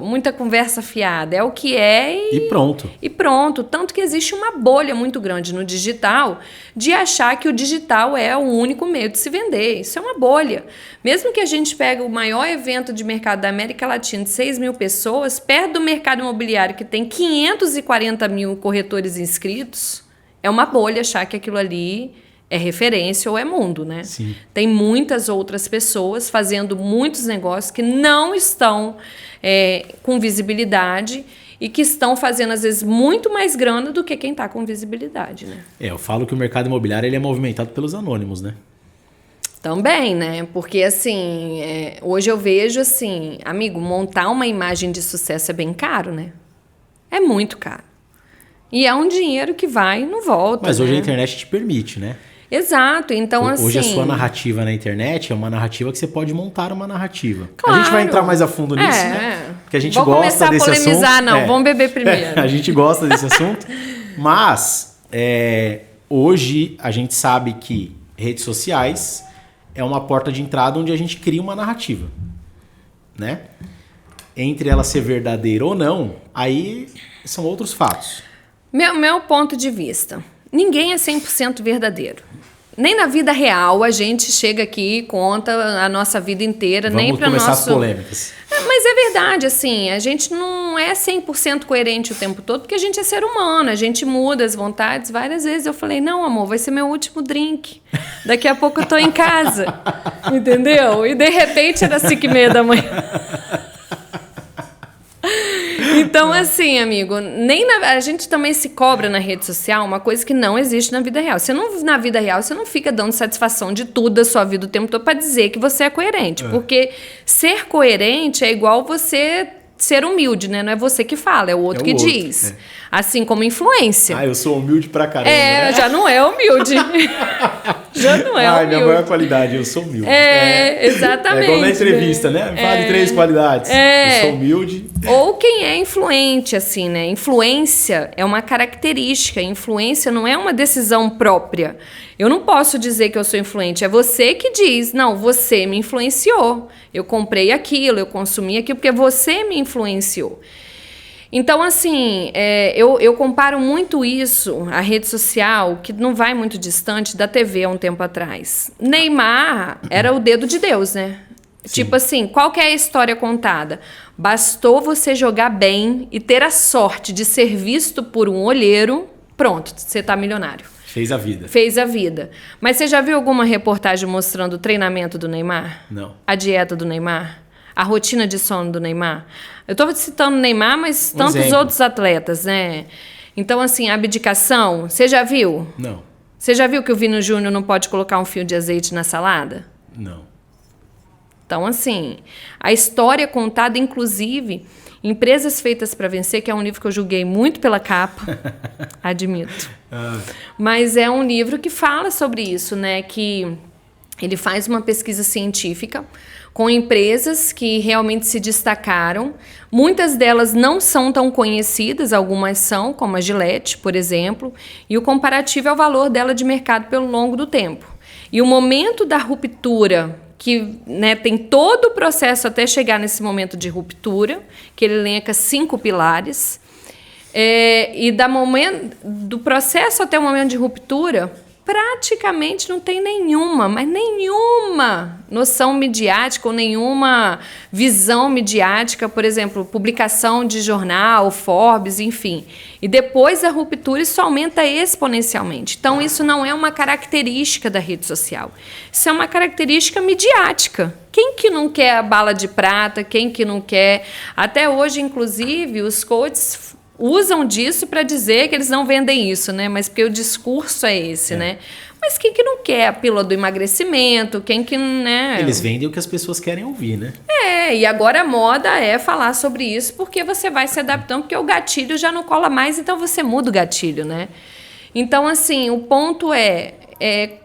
[SPEAKER 3] muita conversa fiada. É o que é
[SPEAKER 4] e pronto.
[SPEAKER 3] E pronto. Tanto que existe uma bolha muito grande no digital de achar que o digital é o único meio de se vender. Isso é uma bolha. Mesmo que a gente pegue o maior evento de mercado da América Latina de 6 mil pessoas, perto do mercado imobiliário que tem 540 mil corretores inscritos, é uma bolha achar que aquilo ali é referência ou é mundo, né?
[SPEAKER 4] Sim.
[SPEAKER 3] Tem muitas outras pessoas fazendo muitos negócios que não estão com visibilidade e que estão fazendo, às vezes, muito mais grana do que quem está com visibilidade, né?
[SPEAKER 4] Eu falo que o mercado imobiliário ele é movimentado pelos anônimos, né?
[SPEAKER 3] Também, né? Porque, assim, hoje eu vejo, assim, amigo, montar uma imagem de sucesso é bem caro, né? É muito caro. E é um dinheiro que vai e não volta.
[SPEAKER 4] Mas hoje
[SPEAKER 3] né?
[SPEAKER 4] a internet te permite, né?
[SPEAKER 3] Exato, então assim...
[SPEAKER 4] Hoje a sua narrativa na internet é uma narrativa que você pode montar uma narrativa.
[SPEAKER 3] Claro.
[SPEAKER 4] A gente vai entrar mais a fundo nisso, né? Porque a gente
[SPEAKER 3] Vou
[SPEAKER 4] gosta desse assunto.
[SPEAKER 3] Vamos começar a polemizar, não. Vamos beber primeiro.
[SPEAKER 4] A gente gosta desse assunto. Mas, hoje a gente sabe que redes sociais é uma porta de entrada onde a gente cria uma narrativa, né? Entre ela ser verdadeira ou não, aí são outros fatos.
[SPEAKER 3] Meu ponto de vista, ninguém é 100% verdadeiro. Nem na vida real a gente chega aqui e conta a nossa vida inteira.
[SPEAKER 4] Vamos
[SPEAKER 3] nem para
[SPEAKER 4] começar as polêmicas.
[SPEAKER 3] Mas é verdade, assim, a gente não é 100% coerente o tempo todo, porque a gente é ser humano, a gente muda as vontades. Várias vezes eu falei, não, amor, vai ser meu último drink. Daqui a pouco eu tô em casa. Entendeu? E de repente era 5h30 da manhã. Então, assim, amigo, a gente também se cobra na rede social uma coisa que não existe na vida real. Na vida real, você não fica dando satisfação de tudo da sua vida o tempo todo para dizer que você é coerente. Porque ser coerente é igual você ser humilde, né? Não é você que fala, é o outro que diz. Assim como influência.
[SPEAKER 4] Eu sou humilde pra caramba, né?
[SPEAKER 3] Já não é humilde. Já não é humilde.
[SPEAKER 4] Minha maior qualidade, eu sou humilde.
[SPEAKER 3] Exatamente.
[SPEAKER 4] É igual na entrevista, né? Fala de 3 qualidades. Eu sou humilde.
[SPEAKER 3] Ou quem é influente, assim, né? Influência é uma característica. Influência não é uma decisão própria. Eu não posso dizer que eu sou influente. É você que diz, não, você me influenciou. Eu comprei aquilo, eu consumi aquilo, porque você me influenciou. Então, assim, eu comparo muito isso, a rede social, que não vai muito distante da TV há um tempo atrás. Neymar era o dedo de Deus, né?
[SPEAKER 4] Sim.
[SPEAKER 3] Tipo assim, qual que é a história contada? Bastou você jogar bem e ter a sorte de ser visto por um olheiro, pronto, você tá milionário.
[SPEAKER 4] Fez a vida.
[SPEAKER 3] Fez a vida. Mas você já viu alguma reportagem mostrando o treinamento do Neymar?
[SPEAKER 4] Não.
[SPEAKER 3] A dieta do Neymar? A rotina de sono do Neymar? Eu tô citando o Neymar, mas tantos
[SPEAKER 4] exemplo.
[SPEAKER 3] outros atletas, né? Então, assim, a abdicação, você já viu?
[SPEAKER 4] Não.
[SPEAKER 3] Você já viu que o Vini Júnior não pode colocar um fio de azeite na salada?
[SPEAKER 4] Não.
[SPEAKER 3] Então, assim, a história contada, inclusive, Empresas Feitas para Vencer, que é um livro que eu julguei muito pela capa, admito. Mas é um livro que fala sobre isso, né? Que ele faz uma pesquisa científica com empresas que realmente se destacaram. Muitas delas não são tão conhecidas, algumas são, como a Gillette, por exemplo, e o comparativo é o valor dela de mercado pelo longo do tempo. E o momento da ruptura, que, né, tem todo o processo até chegar nesse momento de ruptura, que ele elenca 5 pilares, e do processo até o momento de ruptura, praticamente não tem nenhuma, mas nenhuma noção midiática ou nenhuma visão midiática, por exemplo, publicação de jornal, Forbes, enfim. E depois da ruptura isso aumenta exponencialmente. Então isso não é uma característica da rede social. Isso é uma característica midiática. Quem que não quer a bala de prata? Quem que não quer? Até hoje, inclusive, os coaches usam disso para dizer que eles não vendem isso, né? Mas porque o discurso é esse, né? Mas quem que não quer a pílula do emagrecimento? Quem que, né?
[SPEAKER 4] Eles vendem o que as pessoas querem ouvir, né?
[SPEAKER 3] E agora a moda é falar sobre isso porque você vai se adaptando, porque o gatilho já não cola mais, então você muda o gatilho, né? Então, assim, o ponto é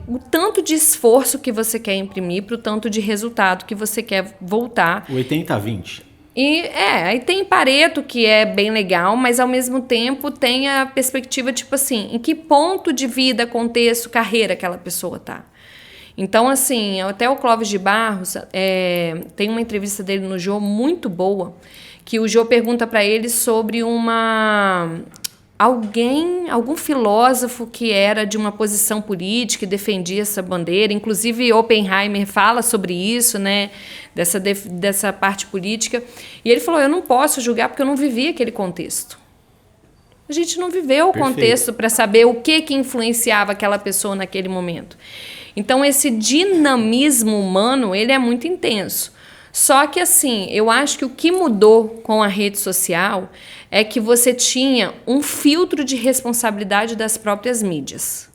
[SPEAKER 3] o tanto de esforço que você quer imprimir para o tanto de resultado que você quer voltar.
[SPEAKER 4] O 80-20.
[SPEAKER 3] E aí tem Pareto, que é bem legal, mas ao mesmo tempo tem a perspectiva, tipo assim, em que ponto de vida, contexto, carreira aquela pessoa tá. Então, assim, até o Clóvis de Barros, tem uma entrevista dele no Jô muito boa, que o Jô pergunta para ele sobre algum filósofo que era de uma posição política e defendia essa bandeira, inclusive Oppenheimer fala sobre isso, né, dessa parte política, e ele falou, eu não posso julgar porque eu não vivi aquele contexto. A gente não viveu o contexto para saber o que influenciava aquela pessoa naquele momento. Então, esse dinamismo humano, ele é muito intenso. Só que, assim, eu acho que o que mudou com a rede social é que você tinha um filtro de responsabilidade das próprias mídias.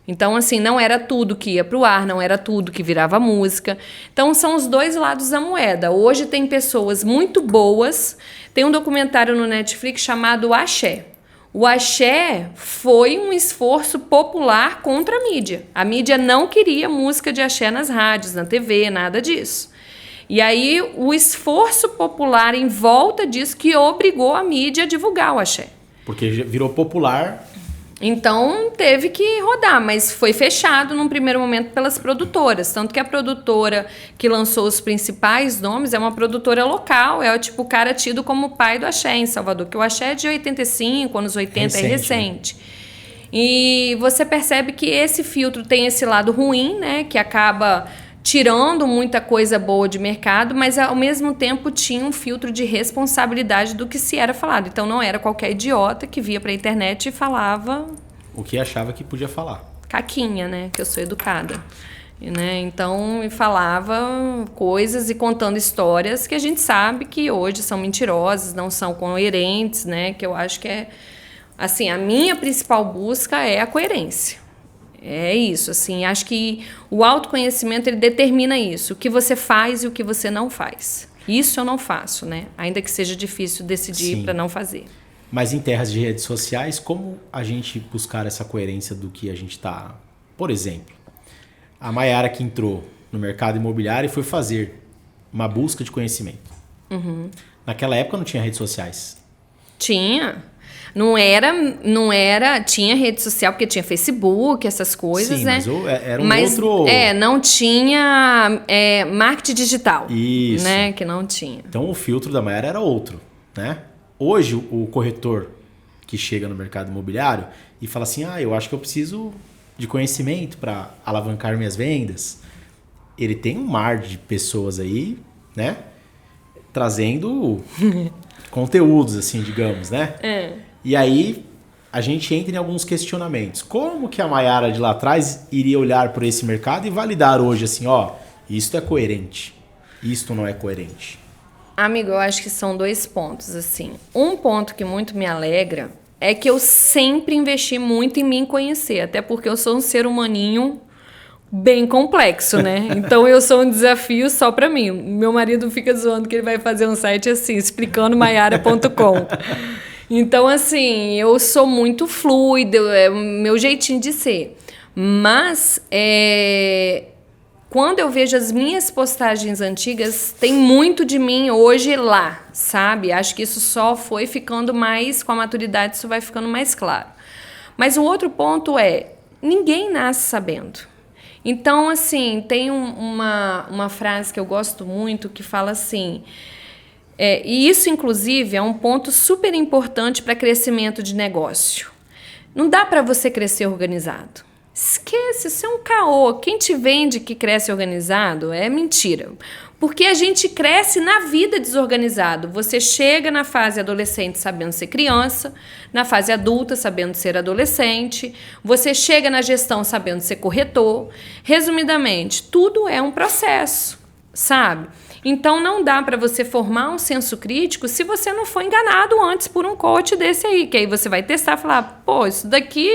[SPEAKER 3] Então, assim, não era tudo que ia para o ar, não era tudo que virava música. Então, são os dois lados da moeda. Hoje tem pessoas muito boas. Tem um documentário no Netflix chamado Axé. O axé foi um esforço popular contra a mídia. A mídia não queria música de axé nas rádios, na TV, nada disso. E aí o esforço popular em volta disso que obrigou a mídia a divulgar o axé.
[SPEAKER 4] Porque virou popular.
[SPEAKER 3] Então teve que rodar, mas foi fechado num primeiro momento pelas produtoras. Tanto que a produtora que lançou os principais nomes é uma produtora local, é tipo o cara tido como o pai do axé em Salvador, que o axé é de 85, anos 80, é recente. E você percebe que esse filtro tem esse lado ruim, né, que acaba tirando muita coisa boa de mercado, mas ao mesmo tempo tinha um filtro de responsabilidade do que se era falado. Então não era qualquer idiota que via pra internet e falava
[SPEAKER 4] O que achava que podia falar.
[SPEAKER 3] Caquinha, né? Que eu sou educada. Né? Então, falava coisas e contando histórias que a gente sabe que hoje são mentirosas, não são coerentes, né? Que eu acho que é... Assim, a minha principal busca é a coerência. É isso, assim, acho que o autoconhecimento, ele determina isso, o que você faz e o que você não faz. Isso eu não faço, né? Ainda que seja difícil decidir para não fazer.
[SPEAKER 4] Mas em terras de redes sociais, como a gente buscar essa coerência do que a gente está... Por exemplo, a Mayara que entrou no mercado imobiliário e foi fazer uma busca de conhecimento. Uhum. Naquela época não tinha redes sociais.
[SPEAKER 3] Tinha. Não era, tinha rede social, porque tinha Facebook, essas coisas,
[SPEAKER 4] sim,
[SPEAKER 3] né?
[SPEAKER 4] Mas era outro...
[SPEAKER 3] não tinha marketing digital.
[SPEAKER 4] Isso.
[SPEAKER 3] Né? Que não tinha.
[SPEAKER 4] Então o filtro da Mayara era outro, né? hoje o corretor que chega no mercado imobiliário e fala assim, eu acho que eu preciso de conhecimento para alavancar minhas vendas. Ele tem um mar de pessoas aí, né? Trazendo conteúdos, assim, digamos, né? E aí a gente entra em alguns questionamentos. Como que a Mayara de lá atrás iria olhar para esse mercado e validar hoje assim, isto é coerente, isto não é coerente?
[SPEAKER 3] Amigo, eu acho que são 2 pontos, assim. Um ponto que muito me alegra é que eu sempre investi muito em me conhecer, até porque eu sou um ser humaninho bem complexo, né? Então eu sou um desafio só pra mim. Meu marido fica zoando que ele vai fazer um site assim, explicando mayara.com. Então, assim, eu sou muito fluida, é o meu jeitinho de ser. Mas, quando eu vejo as minhas postagens antigas, tem muito de mim hoje lá, sabe? Acho que isso só foi ficando mais, com a maturidade, isso vai ficando mais claro. Mas o outro ponto é, ninguém nasce sabendo. Então, assim, tem uma frase que eu gosto muito que fala assim, e isso, inclusive, é um ponto super importante para crescimento de negócio. Não dá para você crescer organizado. Esquece, isso é um caô. Quem te vende que cresce organizado é mentira. Porque a gente cresce na vida desorganizado. Você chega na fase adolescente sabendo ser criança, na fase adulta sabendo ser adolescente, você chega na gestão sabendo ser corretor. Resumidamente, tudo é um processo, sabe? Então não dá para você formar um senso crítico se você não for enganado antes por um coach desse aí, que aí você vai testar e falar, pô, isso daqui...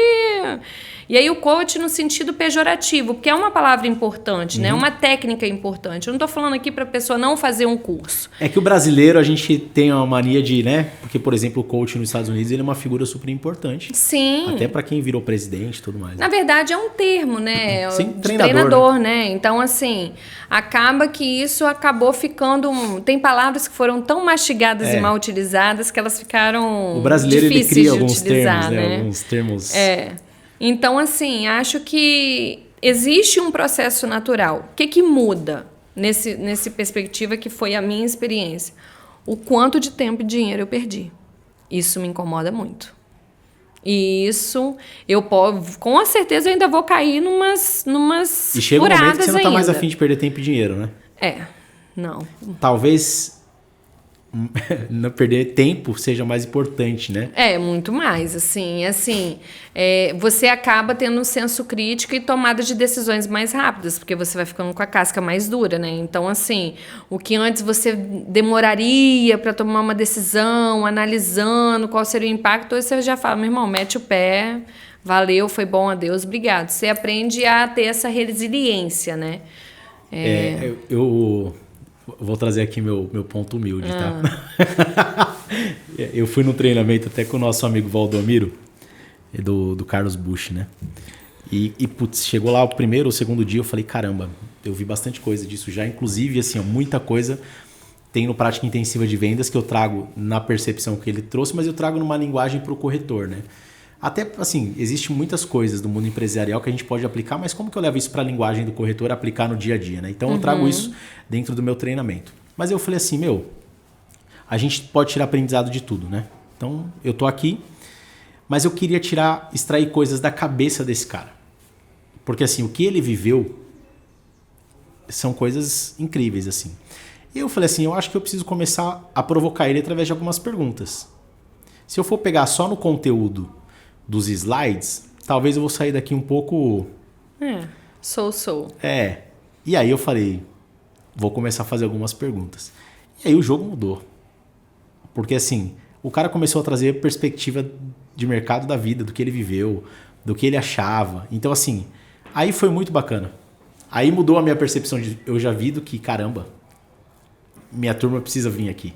[SPEAKER 3] E aí o coach no sentido pejorativo, porque é uma palavra importante, né? Uma técnica importante. Eu não estou falando aqui para a pessoa não fazer um curso.
[SPEAKER 4] É que o brasileiro, a gente tem uma mania de, né? Porque, por exemplo, o coach nos Estados Unidos, ele é uma figura super importante.
[SPEAKER 3] Sim.
[SPEAKER 4] Até para quem virou presidente e tudo mais.
[SPEAKER 3] Na verdade, é um termo, né?
[SPEAKER 4] Sim,
[SPEAKER 3] de
[SPEAKER 4] treinador,
[SPEAKER 3] né? Então, assim, acaba que isso acabou ficando... Tem palavras que foram tão mastigadas e mal utilizadas que elas ficaram
[SPEAKER 4] o brasileiro, ele cria alguns
[SPEAKER 3] utilizar,
[SPEAKER 4] termos, né? Alguns termos...
[SPEAKER 3] Então, assim, acho que existe um processo natural. O que muda nesse perspectiva que foi a minha experiência? O quanto de tempo e dinheiro eu perdi. Isso me incomoda muito. E isso, com certeza eu ainda vou cair numas
[SPEAKER 4] E chega um momento que você não está mais
[SPEAKER 3] ainda.
[SPEAKER 4] afim de perder tempo e dinheiro, né?
[SPEAKER 3] Não.
[SPEAKER 4] Talvez não perder tempo seja mais importante, né?
[SPEAKER 3] Muito mais, assim, você acaba tendo um senso crítico e tomada de decisões mais rápidas, porque você vai ficando com a casca mais dura, né? Então, assim, o que antes você demoraria para tomar uma decisão, analisando qual seria o impacto, hoje você já fala, meu irmão, mete o pé, valeu, foi bom, adeus, obrigado. Você aprende a ter essa resiliência, né?
[SPEAKER 4] Eu vou trazer aqui meu ponto humilde, tá? Eu fui no treinamento até com o nosso amigo Valdomiro, do Carlos Bush, né? E putz, chegou lá o primeiro ou segundo dia, eu falei, caramba, eu vi bastante coisa disso já. Inclusive, assim, muita coisa tem no Prática Intensiva de Vendas que eu trago na percepção que ele trouxe, mas eu trago numa linguagem para o corretor, né? Até, assim, existem muitas coisas do mundo empresarial que a gente pode aplicar, mas como que eu levo isso para a linguagem do corretor aplicar no dia a dia, né? Então, eu trago isso dentro do meu treinamento. Mas eu falei assim, a gente pode tirar aprendizado de tudo, né? Então, eu tô aqui, mas eu queria extrair coisas da cabeça desse cara. Porque, assim, o que ele viveu são coisas incríveis, assim. E eu falei assim, eu acho que eu preciso começar a provocar ele através de algumas perguntas. Se eu for pegar só no conteúdo dos slides, talvez eu vou sair daqui um pouco...
[SPEAKER 3] Sou.
[SPEAKER 4] E aí eu falei, vou começar a fazer algumas perguntas. E aí o jogo mudou. Porque assim, o cara começou a trazer perspectiva de mercado da vida, do que ele viveu, do que ele achava. Então assim, aí foi muito bacana. Aí mudou a minha percepção de eu já vi do que, caramba, minha turma precisa vir aqui.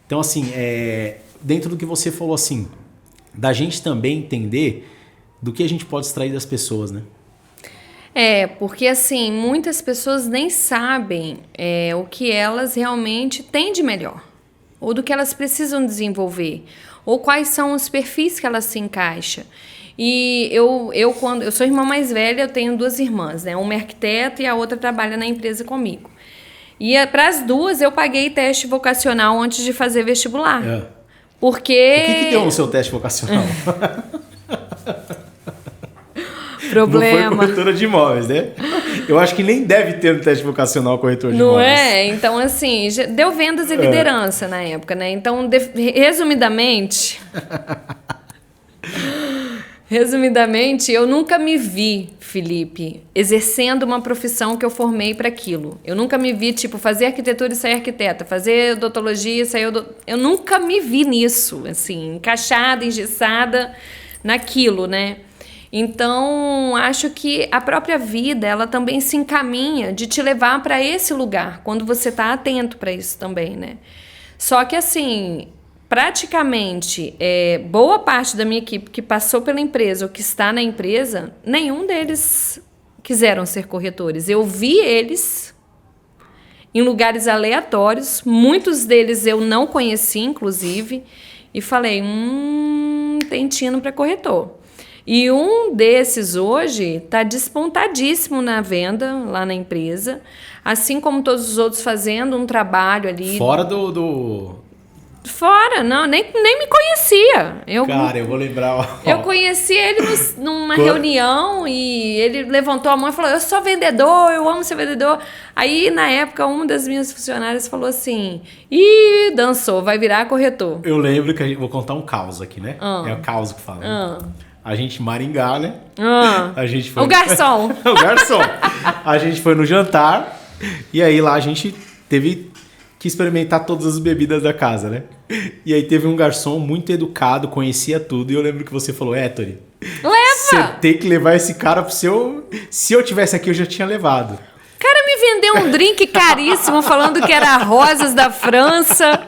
[SPEAKER 4] Então assim, dentro do que você falou assim, da gente também entender do que a gente pode extrair das pessoas, né?
[SPEAKER 3] Porque assim, muitas pessoas nem sabem o que elas realmente têm de melhor, ou do que elas precisam desenvolver, ou quais são os perfis que elas se encaixam. E eu sou irmã mais velha, eu tenho 2 irmãs, né? Uma é arquiteta e a outra trabalha na empresa comigo. E para as 2 eu paguei teste vocacional antes de fazer vestibular. Porque...
[SPEAKER 4] O que deu no seu teste vocacional?
[SPEAKER 3] Problema.
[SPEAKER 4] Não foi corretora de imóveis, né? Eu acho que nem deve ter no teste vocacional corretor de
[SPEAKER 3] Não
[SPEAKER 4] imóveis.
[SPEAKER 3] é? Então, assim, deu vendas e liderança na época, né? Então, resumidamente, eu nunca me vi, Felipe, exercendo uma profissão que eu formei para aquilo. Eu nunca me vi, tipo, fazer arquitetura e sair arquiteta, fazer odontologia e sair Eu nunca me vi nisso, assim, encaixada, engessada naquilo, né? Então, acho que a própria vida, ela também se encaminha de te levar para esse lugar, quando você está atento para isso também, né? Só que, assim, praticamente, boa parte da minha equipe que passou pela empresa ou que está na empresa, nenhum deles quiseram ser corretores. Eu vi eles em lugares aleatórios, muitos deles eu não conheci, inclusive, e falei, tem tino para corretor. E um desses hoje está despontadíssimo na venda lá na empresa, assim como todos os outros fazendo um trabalho ali.
[SPEAKER 4] Fora do...
[SPEAKER 3] Fora, não, nem me conhecia.
[SPEAKER 4] Cara, eu vou lembrar...
[SPEAKER 3] Eu conheci ele numa reunião e ele levantou a mão e falou, eu sou vendedor, eu amo ser vendedor. Aí, na época, uma das minhas funcionárias falou assim, dançou, vai virar corretor.
[SPEAKER 4] Eu lembro que vou contar um caos aqui, né? É o caos que fala. Né? A gente em Maringá, né? A gente foi...
[SPEAKER 3] O garçom.
[SPEAKER 4] O garçom. A gente foi no jantar e aí lá a gente teve que experimentar todas as bebidas da casa, né? E aí teve um garçom muito educado, conhecia tudo. E eu lembro que você falou, Tori, você tem que levar esse cara pro seu... Se eu tivesse aqui, eu já tinha levado.
[SPEAKER 3] O cara me vendeu um drink caríssimo falando que era rosas da França.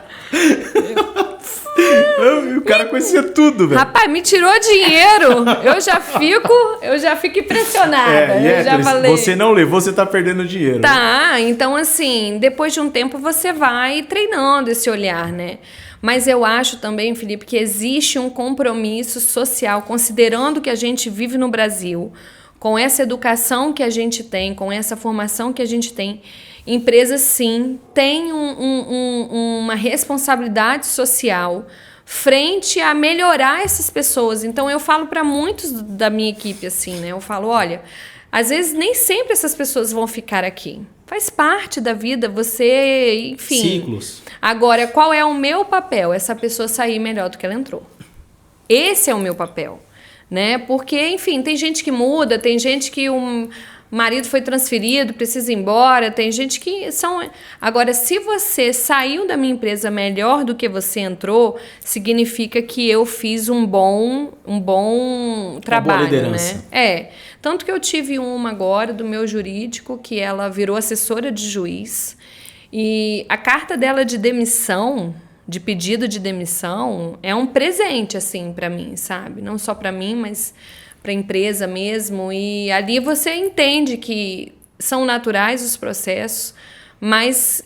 [SPEAKER 4] O cara conhecia tudo, velho.
[SPEAKER 3] Rapaz, me tirou dinheiro. Eu já fico impressionada. Eu já falei.
[SPEAKER 4] Você não levou, você tá perdendo dinheiro.
[SPEAKER 3] Tá, então assim, depois de um tempo você vai treinando esse olhar, né? Mas eu acho também, Felipe, que existe um compromisso social, considerando que a gente vive no Brasil, com essa educação que a gente tem, com essa formação que a gente tem. Empresas, sim, têm uma responsabilidade social frente a melhorar essas pessoas. Então, eu falo para muitos da minha equipe assim, né? Eu falo, olha, às vezes nem sempre essas pessoas vão ficar aqui. Faz parte da vida, você, enfim...
[SPEAKER 4] Ciclos.
[SPEAKER 3] Agora, qual é o meu papel? Essa pessoa sair melhor do que ela entrou. Esse é o meu papel, né? Porque, enfim, tem gente que muda, tem gente que o marido foi transferido, precisa ir embora, tem gente que são... Agora, se você saiu da minha empresa melhor do que você entrou, significa que eu fiz um bom trabalho,
[SPEAKER 4] liderança.
[SPEAKER 3] né? Tanto que eu tive uma agora do meu jurídico, que ela virou assessora de juiz, e a carta dela de demissão, de pedido de demissão, é um presente, assim, para mim, sabe? Não só para mim, mas para a empresa mesmo. E ali você entende que são naturais os processos, mas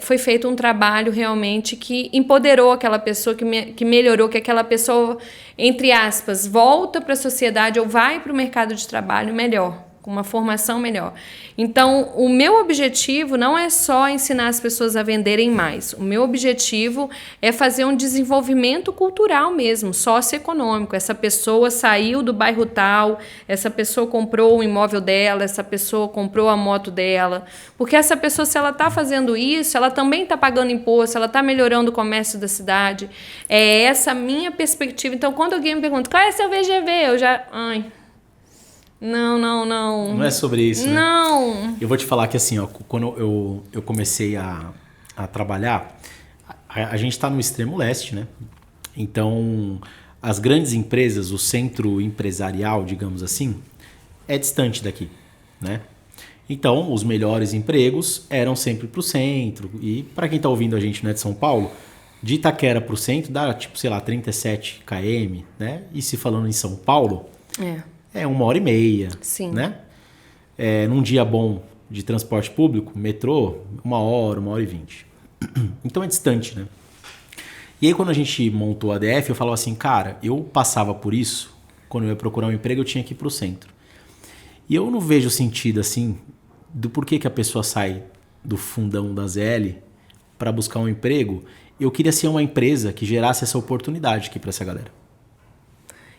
[SPEAKER 3] foi feito um trabalho realmente que empoderou aquela pessoa, que melhorou, que aquela pessoa, entre aspas, volta para a sociedade ou vai para o mercado de trabalho melhor, com uma formação melhor. Então, o meu objetivo não é só ensinar as pessoas a venderem mais. O meu objetivo é fazer um desenvolvimento cultural mesmo, socioeconômico. Essa pessoa saiu do bairro tal, essa pessoa comprou o imóvel dela, essa pessoa comprou a moto dela. Porque essa pessoa, se ela está fazendo isso, ela também está pagando imposto, ela está melhorando o comércio da cidade. É essa a minha perspectiva. Então, quando alguém me pergunta, qual é seu VGV? Eu já... Não.
[SPEAKER 4] Não é sobre isso, né?
[SPEAKER 3] Não.
[SPEAKER 4] Eu vou te falar que assim, ó, quando eu comecei a trabalhar, a gente está no extremo leste, né? Então, as grandes empresas, o centro empresarial, digamos assim, é distante daqui, né? Então, os melhores empregos eram sempre para o centro. E para quem está ouvindo a gente, né, de São Paulo, de Itaquera para o centro dá, tipo, sei lá, 37 km, né? E se falando em São Paulo... É 1h30,
[SPEAKER 3] sim,
[SPEAKER 4] né? Num dia bom de transporte público, metrô, 1h, 1h20. Então é distante, né? E aí quando a gente montou a ADF, eu falava assim, cara, eu passava por isso, quando eu ia procurar um emprego, eu tinha que ir pro centro. E eu não vejo sentido, assim, do porquê que a pessoa sai do fundão da ZL para buscar um emprego eu queria ser uma empresa que gerasse essa oportunidade aqui para essa galera.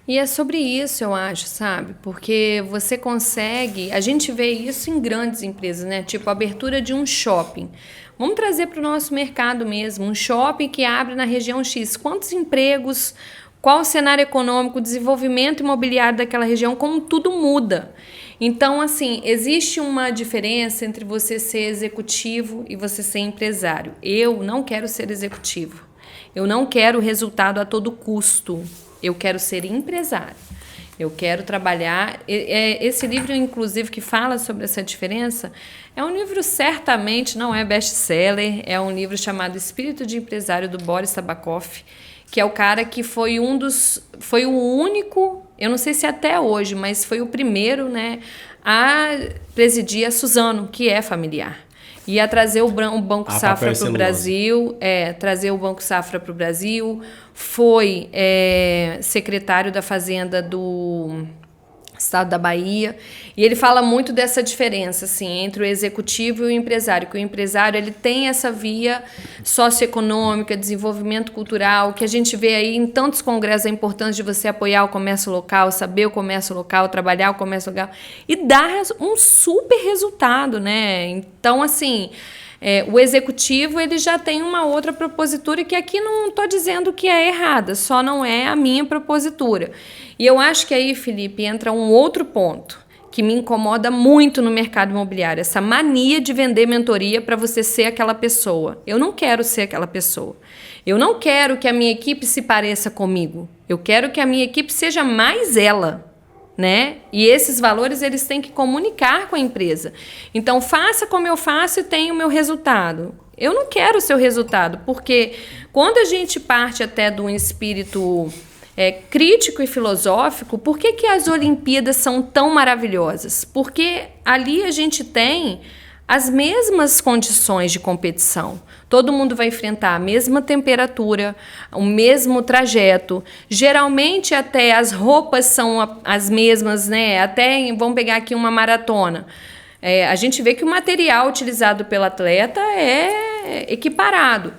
[SPEAKER 3] E é sobre isso, eu acho, sabe? Porque você consegue... A gente vê isso em grandes empresas, né? Tipo, a abertura de um shopping. Vamos trazer para o nosso mercado mesmo. Um shopping que abre na região X. Quantos empregos? Qual o cenário econômico? O desenvolvimento imobiliário daquela região? Como tudo muda. Então, assim, existe uma diferença entre você ser executivo e você ser empresário. Eu não quero ser executivo. Eu não quero resultado a todo custo. Eu quero ser empresário. Eu quero trabalhar... Esse livro, inclusive, que fala sobre essa diferença, é um livro certamente, não é best-seller, é um livro chamado Espírito de Empresário, do Boris Tabakoff, que é o cara que foi foi o único, eu não sei se até hoje, mas foi o primeiro, né, a presidir a Suzano, que é familiar. E a trazer o Banco Safra para o Brasil, trazer o Banco Safra para o Brasil, foi secretário da Fazenda do estado da Bahia, e ele fala muito dessa diferença, assim, entre o executivo e o empresário, que o empresário, ele tem essa via socioeconômica, desenvolvimento cultural, que a gente vê aí em tantos congressos, a importância de você apoiar o comércio local, saber o comércio local, trabalhar o comércio local, e dar um super resultado, né? Então, assim... o executivo, ele já tem uma outra propositura que aqui não estou dizendo que é errada, só não é a minha propositura. E eu acho que aí, Felipe, entra um outro ponto que me incomoda muito no mercado imobiliário, essa mania de vender mentoria para você ser aquela pessoa. Eu não quero ser aquela pessoa. Eu não quero que a minha equipe se pareça comigo. Eu quero que a minha equipe seja mais ela. Né? E esses valores, eles têm que comunicar com a empresa. Então, faça como eu faço e tenha o meu resultado. Eu não quero o seu resultado, porque quando a gente parte até de um espírito crítico e filosófico, por que as Olimpíadas são tão maravilhosas? Porque ali a gente tem as mesmas condições de competição. Todo mundo vai enfrentar a mesma temperatura, o mesmo trajeto. Geralmente até as roupas são as mesmas, né? Até, vamos pegar aqui uma maratona. A gente vê que o material utilizado pelo atleta é equiparado.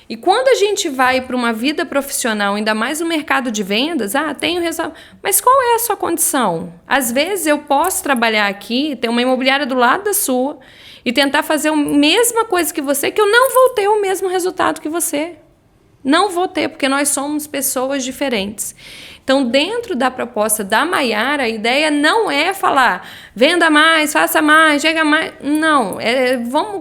[SPEAKER 3] E quando a gente vai para uma vida profissional, ainda mais no mercado de vendas, tem o resultado. Mas qual é a sua condição? Às vezes eu posso trabalhar aqui, ter uma imobiliária do lado da sua, e tentar fazer a mesma coisa que você, que eu não vou ter o mesmo resultado que você. Não vou ter, porque nós somos pessoas diferentes. Então, dentro da proposta da Maiara, a ideia não é falar, venda mais, faça mais, chega mais. Não,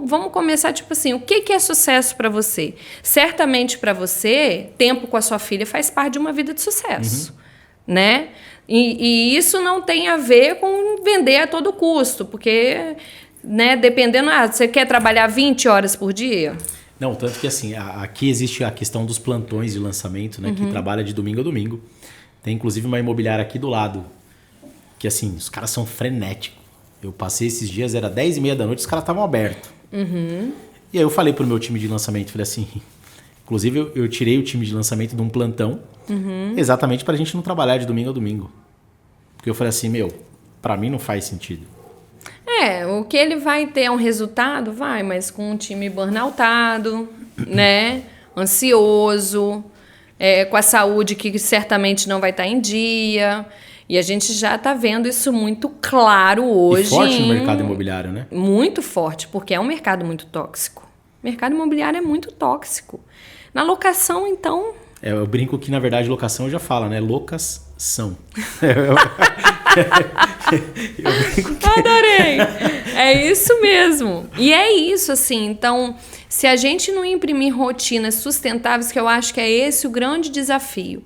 [SPEAKER 3] vamos começar tipo assim, o que é sucesso para você? Certamente para você, tempo com a sua filha faz parte de uma vida de sucesso, né? E isso não tem a ver com vender a todo custo, porque... Né, dependendo, você quer trabalhar 20 horas por dia?
[SPEAKER 4] Não, tanto que assim, aqui existe a questão dos plantões de lançamento, né, que trabalha de domingo a domingo. Tem inclusive uma imobiliária aqui do lado, que assim, os caras são frenéticos. Eu passei esses dias, era 10h30 da noite, os caras estavam abertos. E aí eu falei pro meu time de lançamento, falei assim, inclusive eu tirei o time de lançamento de um plantão, exatamente pra gente não trabalhar de domingo a domingo. Porque eu falei assim, pra mim não faz sentido.
[SPEAKER 3] O que ele vai ter é um resultado, mas com um time burnoutado, né? Ansioso, com a saúde que certamente não vai estar em dia. E a gente já está vendo isso muito claro hoje.
[SPEAKER 4] E forte no mercado imobiliário, né?
[SPEAKER 3] Muito forte, porque é um mercado muito tóxico. O mercado imobiliário é muito tóxico. Na locação, então...
[SPEAKER 4] Eu brinco que, na verdade, locação eu já falo, né? Locas são.
[SPEAKER 3] Adorei! É isso mesmo. E é isso, assim. Então, se a gente não imprimir rotinas sustentáveis, que eu acho que é esse o grande desafio.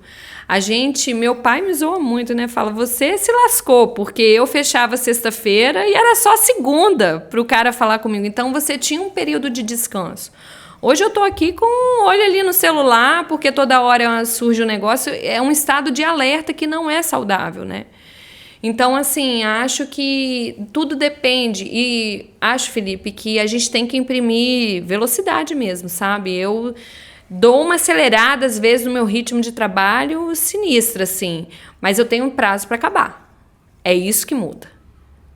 [SPEAKER 3] Meu pai me zoa muito, né? Fala, você se lascou, porque eu fechava sexta-feira e era só segunda para o cara falar comigo. Então, você tinha um período de descanso. Hoje eu tô aqui com um olho ali no celular, porque toda hora surge um negócio. É um estado de alerta que não é saudável, né? Então, assim, acho que tudo depende. E acho, Felipe, que a gente tem que imprimir velocidade mesmo, sabe? Eu dou uma acelerada, às vezes, no meu ritmo de trabalho sinistra, assim. Mas eu tenho um prazo para acabar. É isso que muda,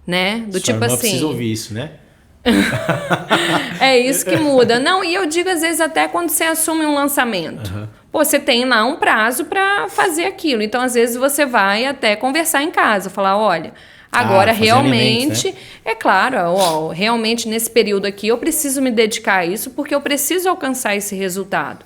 [SPEAKER 3] né? Do tipo assim...
[SPEAKER 4] Não precisa ouvir isso, né?
[SPEAKER 3] É isso que muda. Não, e eu digo às vezes até quando você assume um lançamento. Pô, você tem lá um prazo para fazer aquilo. Então, às vezes, você vai até conversar em casa, falar, olha, agora realmente, né? É claro, ó, realmente nesse período aqui eu preciso me dedicar a isso porque eu preciso alcançar esse resultado.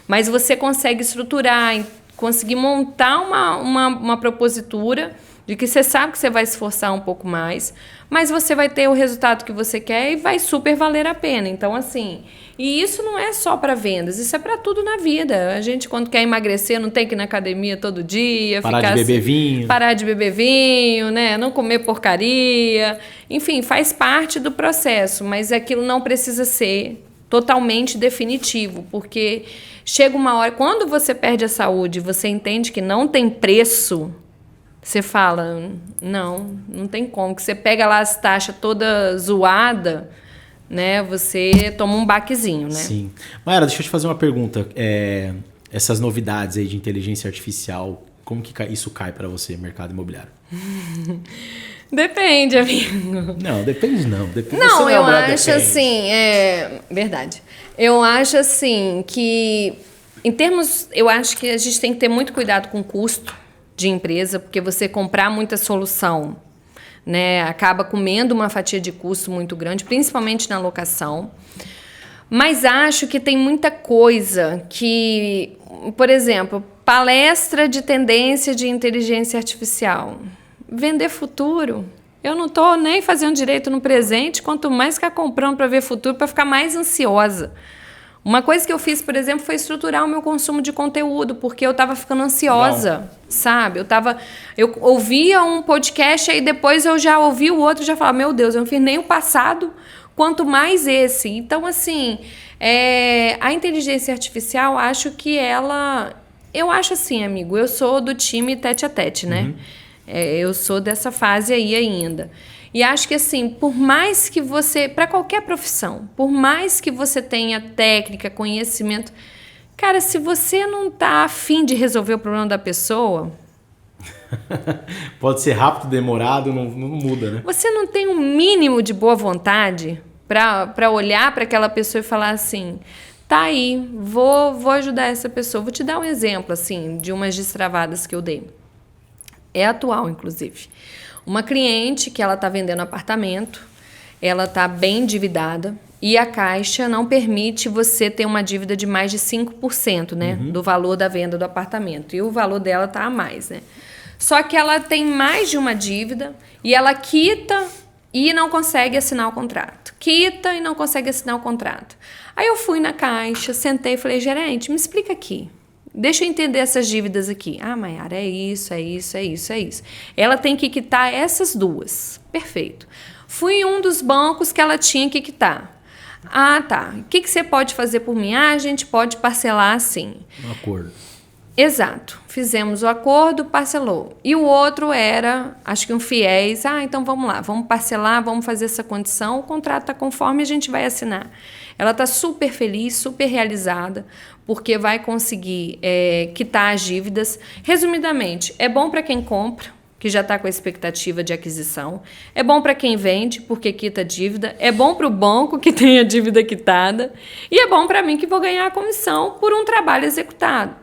[SPEAKER 3] Mas você consegue estruturar, conseguir montar uma propositura de que você sabe que você vai se esforçar um pouco mais, mas você vai ter o resultado que você quer e vai super valer a pena. Então, assim, e isso não é só para vendas, isso é para tudo na vida. A gente, quando quer emagrecer, não tem que ir na academia todo dia.
[SPEAKER 4] Parar de beber vinho.
[SPEAKER 3] Parar de beber vinho, né? Não comer porcaria. Enfim, faz parte do processo, mas aquilo não precisa ser totalmente definitivo, porque chega uma hora, quando você perde a saúde, você entende que não tem preço. Você fala, não tem como. Que você pega lá as taxas toda zoada, né? Você toma um baquezinho, né?
[SPEAKER 4] Sim. Mayara, deixa eu te fazer uma pergunta. Essas novidades aí de inteligência artificial, como que isso cai para você, mercado imobiliário?
[SPEAKER 3] Depende, amigo.
[SPEAKER 4] Não, depende não. Depende,
[SPEAKER 3] não, eu acho assim, verdade. Eu acho assim que, em termos, eu acho que a gente tem que ter muito cuidado com o custo de empresa, porque você comprar muita solução, né, acaba comendo uma fatia de custo muito grande, principalmente na locação. Mas acho que tem muita coisa que, por exemplo, palestra de tendência de inteligência artificial. Vender futuro. Eu não estou nem fazendo direito no presente, quanto mais ficar comprando para ver futuro, para ficar mais ansiosa. Uma coisa que eu fiz, por exemplo, foi estruturar o meu consumo de conteúdo, porque eu estava ficando ansiosa, sabe? Eu ouvia um podcast, aí depois eu já ouvi o outro e já falava, meu Deus, eu não fiz nem o passado, quanto mais esse. Então, assim, a inteligência artificial, acho que ela... Eu acho assim, amigo, eu sou do time tete a tete, né? Eu sou dessa fase aí ainda. E acho que assim, por mais que você, para qualquer profissão, por mais que você tenha técnica, conhecimento, cara, se você não tá afim de resolver o problema da pessoa...
[SPEAKER 4] Pode ser rápido, demorado, não muda, né?
[SPEAKER 3] Você não tem um mínimo de boa vontade para olhar para aquela pessoa e falar assim, tá aí, vou ajudar essa pessoa. Vou te dar um exemplo, assim, de umas destravadas que eu dei. É atual, inclusive. Uma cliente que ela está vendendo apartamento, ela está bem endividada e a Caixa não permite você ter uma dívida de mais de 5%, né, do valor da venda do apartamento. E o valor dela está a mais, né? Só que ela tem mais de uma dívida e ela quita e não consegue assinar o contrato. Quita e não consegue assinar o contrato. Aí eu fui na Caixa, sentei e falei, gerente, me explica aqui. Deixa eu entender essas dívidas aqui. Ah, Mayara, é isso. Ela tem que quitar essas duas. Perfeito. Fui em um dos bancos que ela tinha que quitar. Ah, tá. O que você pode fazer por mim? Ah, a gente pode parcelar assim.
[SPEAKER 4] Um acordo.
[SPEAKER 3] Exato. Fizemos o acordo, parcelou. E o outro era, acho que um fiéis. Ah, então vamos lá, vamos parcelar, vamos fazer essa condição. O contrato está conforme, a gente vai assinar. Ela está super feliz, super realizada, porque vai conseguir quitar as dívidas. Resumidamente, é bom para quem compra, que já está com a expectativa de aquisição. É bom para quem vende, porque quita a dívida. É bom para o banco, que tem a dívida quitada. E é bom para mim, que vou ganhar a comissão por um trabalho executado.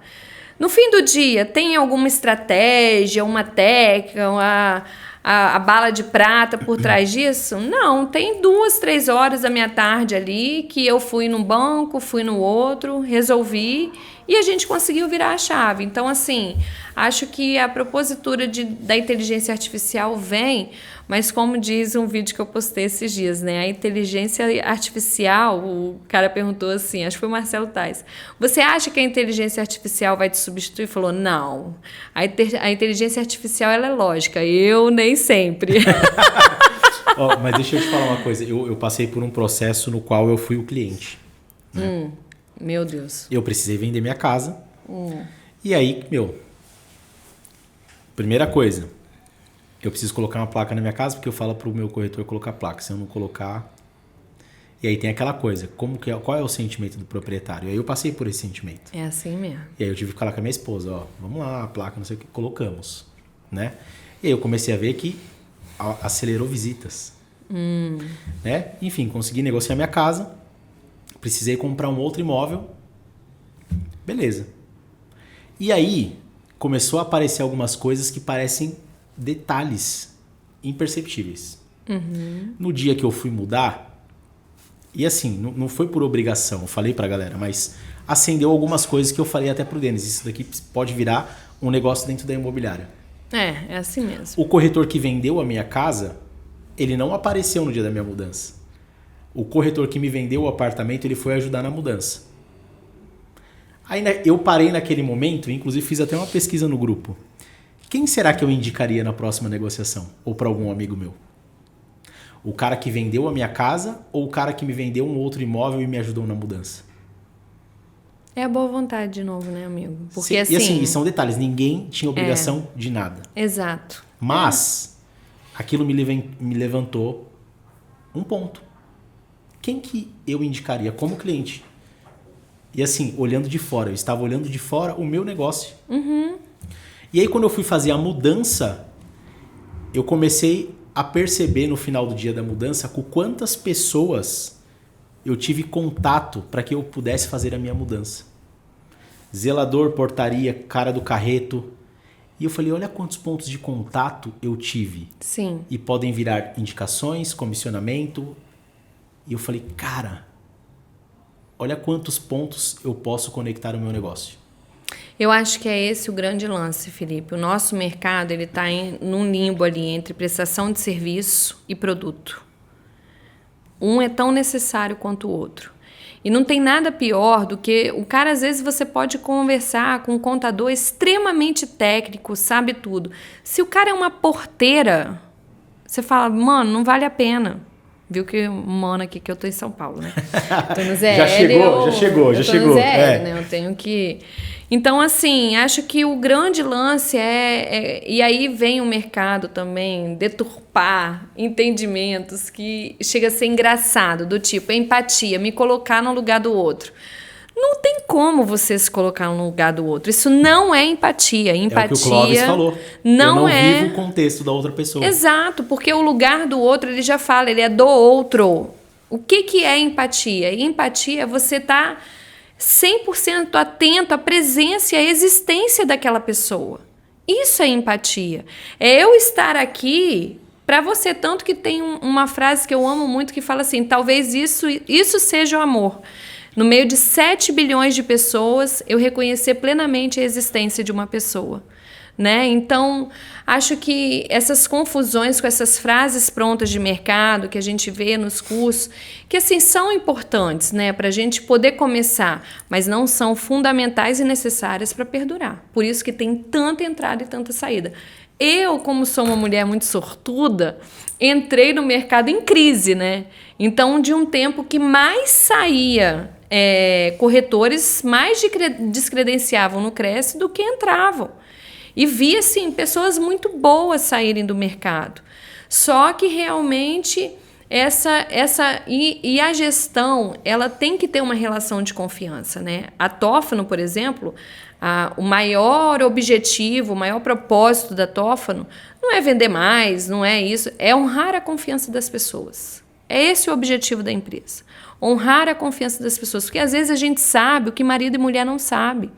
[SPEAKER 3] No fim do dia, tem alguma estratégia, uma técnica, a bala de prata por trás disso? Não, tem 2, 3 horas da minha tarde ali que eu fui num banco, fui no outro, resolvi e a gente conseguiu virar a chave. Então, assim, acho que a propositura da inteligência artificial vem, mas como diz um vídeo que eu postei esses dias, né? A inteligência artificial, o cara perguntou assim, acho que foi o Marcelo Tais, você acha que a inteligência artificial vai te substituir? Falou, não. A inteligência artificial, ela é lógica, eu nem sempre.
[SPEAKER 4] Mas deixa eu te falar uma coisa, eu passei por um processo no qual eu fui o cliente. Né?
[SPEAKER 3] Meu Deus.
[SPEAKER 4] Eu precisei vender minha casa. E aí, primeira coisa, eu preciso colocar uma placa na minha casa, porque eu falo pro meu corretor colocar placa. Se eu não colocar... E aí tem aquela coisa, qual é o sentimento do proprietário? E aí eu passei por esse sentimento.
[SPEAKER 3] É assim mesmo.
[SPEAKER 4] E aí eu tive que falar com a minha esposa, vamos lá, a placa, não sei o que, colocamos, né? E aí eu comecei a ver que acelerou visitas. Né? Enfim, consegui negociar minha casa, precisei comprar um outro imóvel, beleza. E aí começou a aparecer algumas coisas que parecem detalhes imperceptíveis. No dia que eu fui mudar, e assim, não foi por obrigação, eu falei pra galera, mas acendeu algumas coisas que eu falei até pro Denis, isso daqui pode virar um negócio dentro da imobiliária.
[SPEAKER 3] É assim mesmo.
[SPEAKER 4] O corretor que vendeu a minha casa, ele não apareceu no dia da minha mudança. O corretor que me vendeu o apartamento, ele foi ajudar na mudança. Aí eu parei naquele momento, inclusive fiz até uma pesquisa no grupo. Quem será que eu indicaria na próxima negociação? Ou para algum amigo meu? O cara que vendeu a minha casa ou o cara que me vendeu um outro imóvel e me ajudou na mudança?
[SPEAKER 3] É a boa vontade de novo, né, amigo? Porque
[SPEAKER 4] E assim, e são detalhes, ninguém tinha obrigação de nada.
[SPEAKER 3] Exato.
[SPEAKER 4] Mas aquilo me levantou um ponto. Quem que eu indicaria como cliente? E assim, olhando de fora, eu estava olhando de fora o meu negócio. E aí quando eu fui fazer a mudança, eu comecei a perceber no final do dia da mudança com quantas pessoas eu tive contato para que eu pudesse fazer a minha mudança. Zelador, portaria, cara do carreto. E eu falei, olha quantos pontos de contato eu tive.
[SPEAKER 3] Sim.
[SPEAKER 4] E podem virar indicações, comissionamento. E eu falei, cara, olha quantos pontos eu posso conectar no meu negócio.
[SPEAKER 3] Eu acho que é esse o grande lance, Felipe. O nosso mercado ele está num limbo ali entre prestação de serviço e produto. Um é tão necessário quanto o outro. E não tem nada pior do que o cara, às vezes, você pode conversar com um contador extremamente técnico, sabe tudo. Se o cara é uma porteira, você fala, mano, não vale a pena. Viu que mano aqui que eu tô em São Paulo, né? Tô no ZL,
[SPEAKER 4] já chegou.
[SPEAKER 3] No ZL, né? Eu tenho que... Então, assim, acho que o grande lance e aí vem o mercado também deturpar entendimentos que chega a ser engraçado, do tipo, empatia, me colocar no lugar do outro. Não tem como você se colocar no lugar do outro. Isso não é empatia. Empatia
[SPEAKER 4] é o que o Clóvis falou.
[SPEAKER 3] Não
[SPEAKER 4] eu não vivo o contexto da outra pessoa.
[SPEAKER 3] Exato, porque o lugar do outro, ele já fala, ele é do outro. O que é empatia? Empatia é você estar 100% atento à presença e à existência daquela pessoa. Isso é empatia. É eu estar aqui para você. Tanto que tem uma frase que eu amo muito que fala assim, talvez isso seja o amor. No meio de 7 bilhões de pessoas, eu reconhecer plenamente a existência de uma pessoa. Né? Então, acho que essas confusões com essas frases prontas de mercado que a gente vê nos cursos, que assim são importantes, né, para a gente poder começar, mas não são fundamentais e necessárias para perdurar. Por isso que tem tanta entrada e tanta saída. Eu, como sou uma mulher muito sortuda, entrei no mercado em crise, né? Então, de um tempo que mais saía corretores, mais descredenciavam no Cresce do que entravam. E vi, assim, pessoas muito boas saírem do mercado. Só que realmente a gestão, ela tem que ter uma relação de confiança, né? A Tófano, por exemplo, o maior objetivo, o maior propósito da Tófano não é vender mais, não é isso, é honrar a confiança das pessoas. É esse o objetivo da empresa. Honrar a confiança das pessoas. Porque às vezes a gente sabe o que marido e mulher não sabem.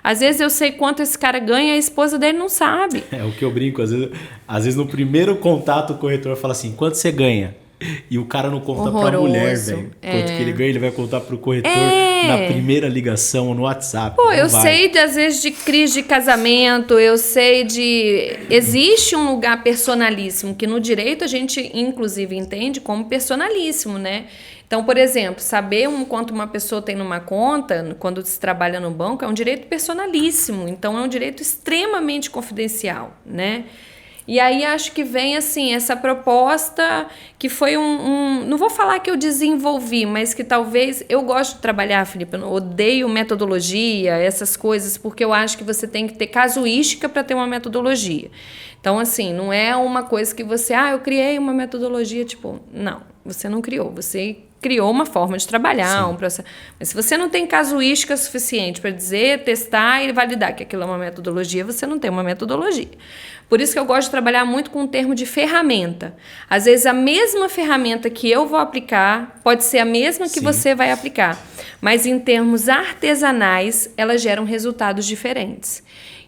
[SPEAKER 3] Às vezes eu sei quanto esse cara ganha e a esposa dele não sabe.
[SPEAKER 4] É o que eu brinco. Às vezes no primeiro contato o corretor fala assim, quanto você ganha? E o cara não conta pra mulher, velho. Quanto que ele ganha, ele vai contar pro corretor na primeira ligação no WhatsApp.
[SPEAKER 3] Pô, eu sei, às vezes, de crise de casamento, eu sei de... Existe um lugar personalíssimo, que no direito a gente, inclusive, entende como personalíssimo, né? Então, por exemplo, saber quanto uma pessoa tem numa conta, quando se trabalha no banco, é um direito personalíssimo. Então, é um direito extremamente confidencial, né? E aí acho que vem assim essa proposta que foi não vou falar que eu desenvolvi, mas que talvez eu gosto de trabalhar, Felipe, eu odeio metodologia, essas coisas, porque eu acho que você tem que ter casuística para ter uma metodologia. Então, assim, não é uma coisa que você, eu criei uma metodologia, tipo, não, você não criou, você criou uma forma de trabalhar,
[SPEAKER 4] Sim.
[SPEAKER 3] um processo. Mas se você não tem casuística suficiente para dizer, testar e validar que aquilo é uma metodologia, você não tem uma metodologia. Por isso que eu gosto de trabalhar muito com o termo de ferramenta. Às vezes a mesma ferramenta que eu vou aplicar pode ser a mesma que
[SPEAKER 4] Sim.
[SPEAKER 3] você vai aplicar, mas em termos artesanais, elas geram resultados diferentes.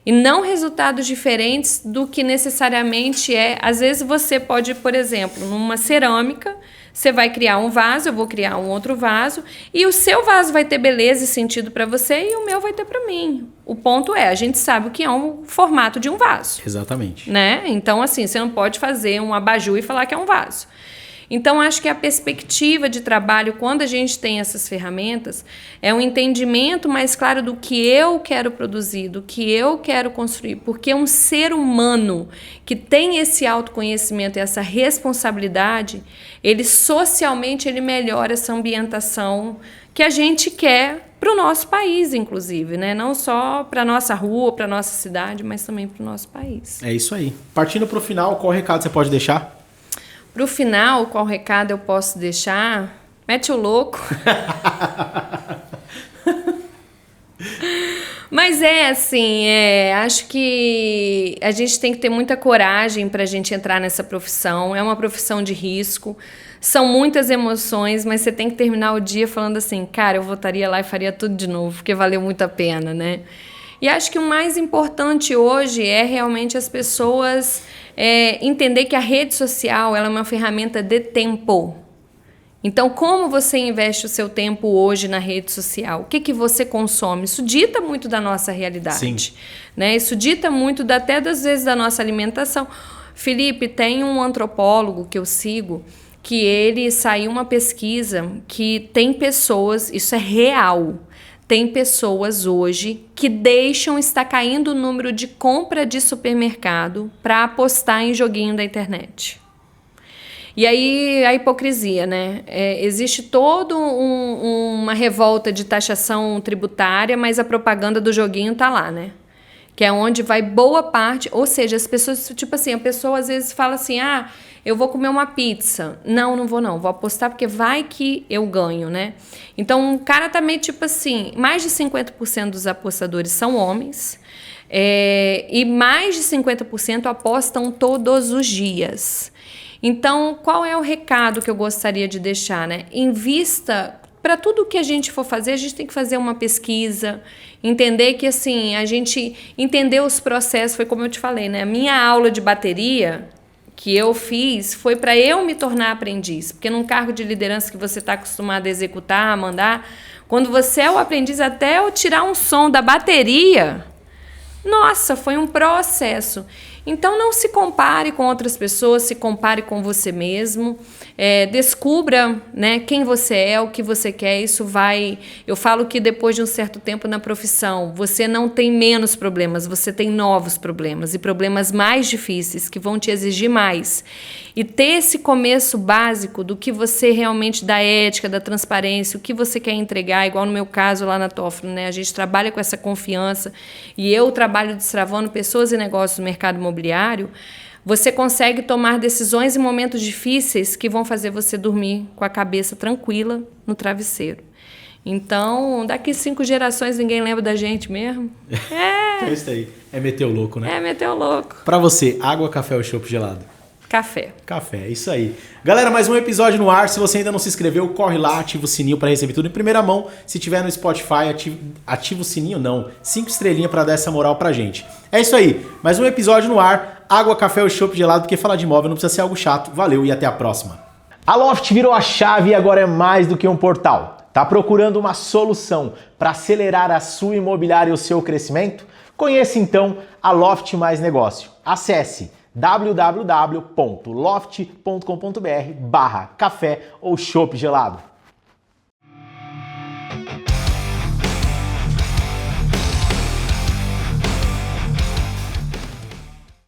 [SPEAKER 3] E não resultados diferentes do que necessariamente é. Às vezes você pode, por exemplo, numa cerâmica, você vai criar um vaso, eu vou criar um outro vaso, e o seu vaso vai ter beleza e sentido para você e o meu vai ter para mim. O ponto é, a gente sabe o que é um formato de um vaso.
[SPEAKER 4] Exatamente.
[SPEAKER 3] Né? Então, assim, você não pode fazer um abajur e falar que é um vaso. Então, acho que a perspectiva de trabalho, quando a gente tem essas ferramentas, é um entendimento mais claro do que eu quero produzir, do que eu quero construir. Porque um ser humano que tem esse autoconhecimento e essa responsabilidade, ele socialmente ele melhora essa ambientação que a gente quer para o nosso país, inclusive, né? Não só para a nossa rua, para a nossa cidade, mas também para o nosso país.
[SPEAKER 4] É isso aí. Partindo para o final, qual recado você pode deixar?
[SPEAKER 3] Para o final, qual recado eu posso deixar? Mete o louco. Mas assim, acho que a gente tem que ter muita coragem para a gente entrar nessa profissão. É uma profissão de risco. São muitas emoções, mas você tem que terminar o dia falando assim, cara, eu voltaria lá e faria tudo de novo, porque valeu muito a pena, né? E acho que o mais importante hoje é realmente as pessoas entender que a rede social ela é uma ferramenta de tempo. Então, como você investe o seu tempo hoje na rede social? O que você consome? Isso dita muito da nossa realidade.
[SPEAKER 4] Sim.
[SPEAKER 3] Né? Isso dita muito até das vezes da nossa alimentação. Felipe, tem um antropólogo que eu sigo que ele saiu uma pesquisa que tem pessoas, isso é real, tem pessoas hoje que deixam estar caindo o número de compra de supermercado para apostar em joguinho da internet. E aí a hipocrisia, né? Existe toda uma revolta de taxação tributária, mas a propaganda do joguinho tá lá, né? Que é onde vai boa parte, ou seja, as pessoas, tipo assim, a pessoa às vezes fala assim, eu vou comer uma pizza. Não vou não, vou apostar porque vai que eu ganho, né? Então, o cara também, tipo assim, mais de 50% dos apostadores são homens, e mais de 50% apostam todos os dias. Então, qual é o recado que eu gostaria de deixar, né? Invista, para tudo que a gente for fazer, a gente tem que fazer uma pesquisa, entender que, assim, a gente entender os processos, foi como eu te falei, né? A minha aula de bateria que eu fiz foi para eu me tornar aprendiz, porque num cargo de liderança que você está acostumado a executar, a mandar, quando você é o aprendiz, até eu tirar um som da bateria, nossa, foi um processo. Então, não se compare com outras pessoas, se compare com você mesmo. Descubra, né, quem você é, o que você quer. Isso vai... Eu falo que depois de um certo tempo na profissão, você não tem menos problemas, você tem novos problemas e problemas mais difíceis que vão te exigir mais. E ter esse começo básico do que você realmente, da ética, da transparência, o que você quer entregar, igual no meu caso lá na Toffoli, né? A gente trabalha com essa confiança e eu trabalho destravando pessoas e negócios no mercado imobiliário. Você consegue tomar decisões em momentos difíceis que vão fazer você dormir com a cabeça tranquila no travesseiro. Então, daqui 5 gerações ninguém lembra da gente mesmo.
[SPEAKER 4] É isso aí. É meter o louco, né?
[SPEAKER 3] É meter o louco.
[SPEAKER 4] Pra você, água, café ou chopp gelado?
[SPEAKER 3] Café.
[SPEAKER 4] Café, isso aí. Galera, mais um episódio no ar. Se você ainda não se inscreveu, corre lá, ativa o sininho para receber tudo em primeira mão. Se tiver no Spotify, ativa o sininho, não. 5 estrelinhas para dar essa moral pra gente. É isso aí. Mais um episódio no ar. Água, café ou chopp gelado, porque falar de imóvel não precisa ser algo chato. Valeu e até a próxima.
[SPEAKER 1] A Loft virou a chave e agora é mais do que um portal. Tá procurando uma solução para acelerar a sua imobiliária e o seu crescimento? Conheça então a Loft Mais Negócio. Acesse www.loft.com.br/café ou chopp gelado.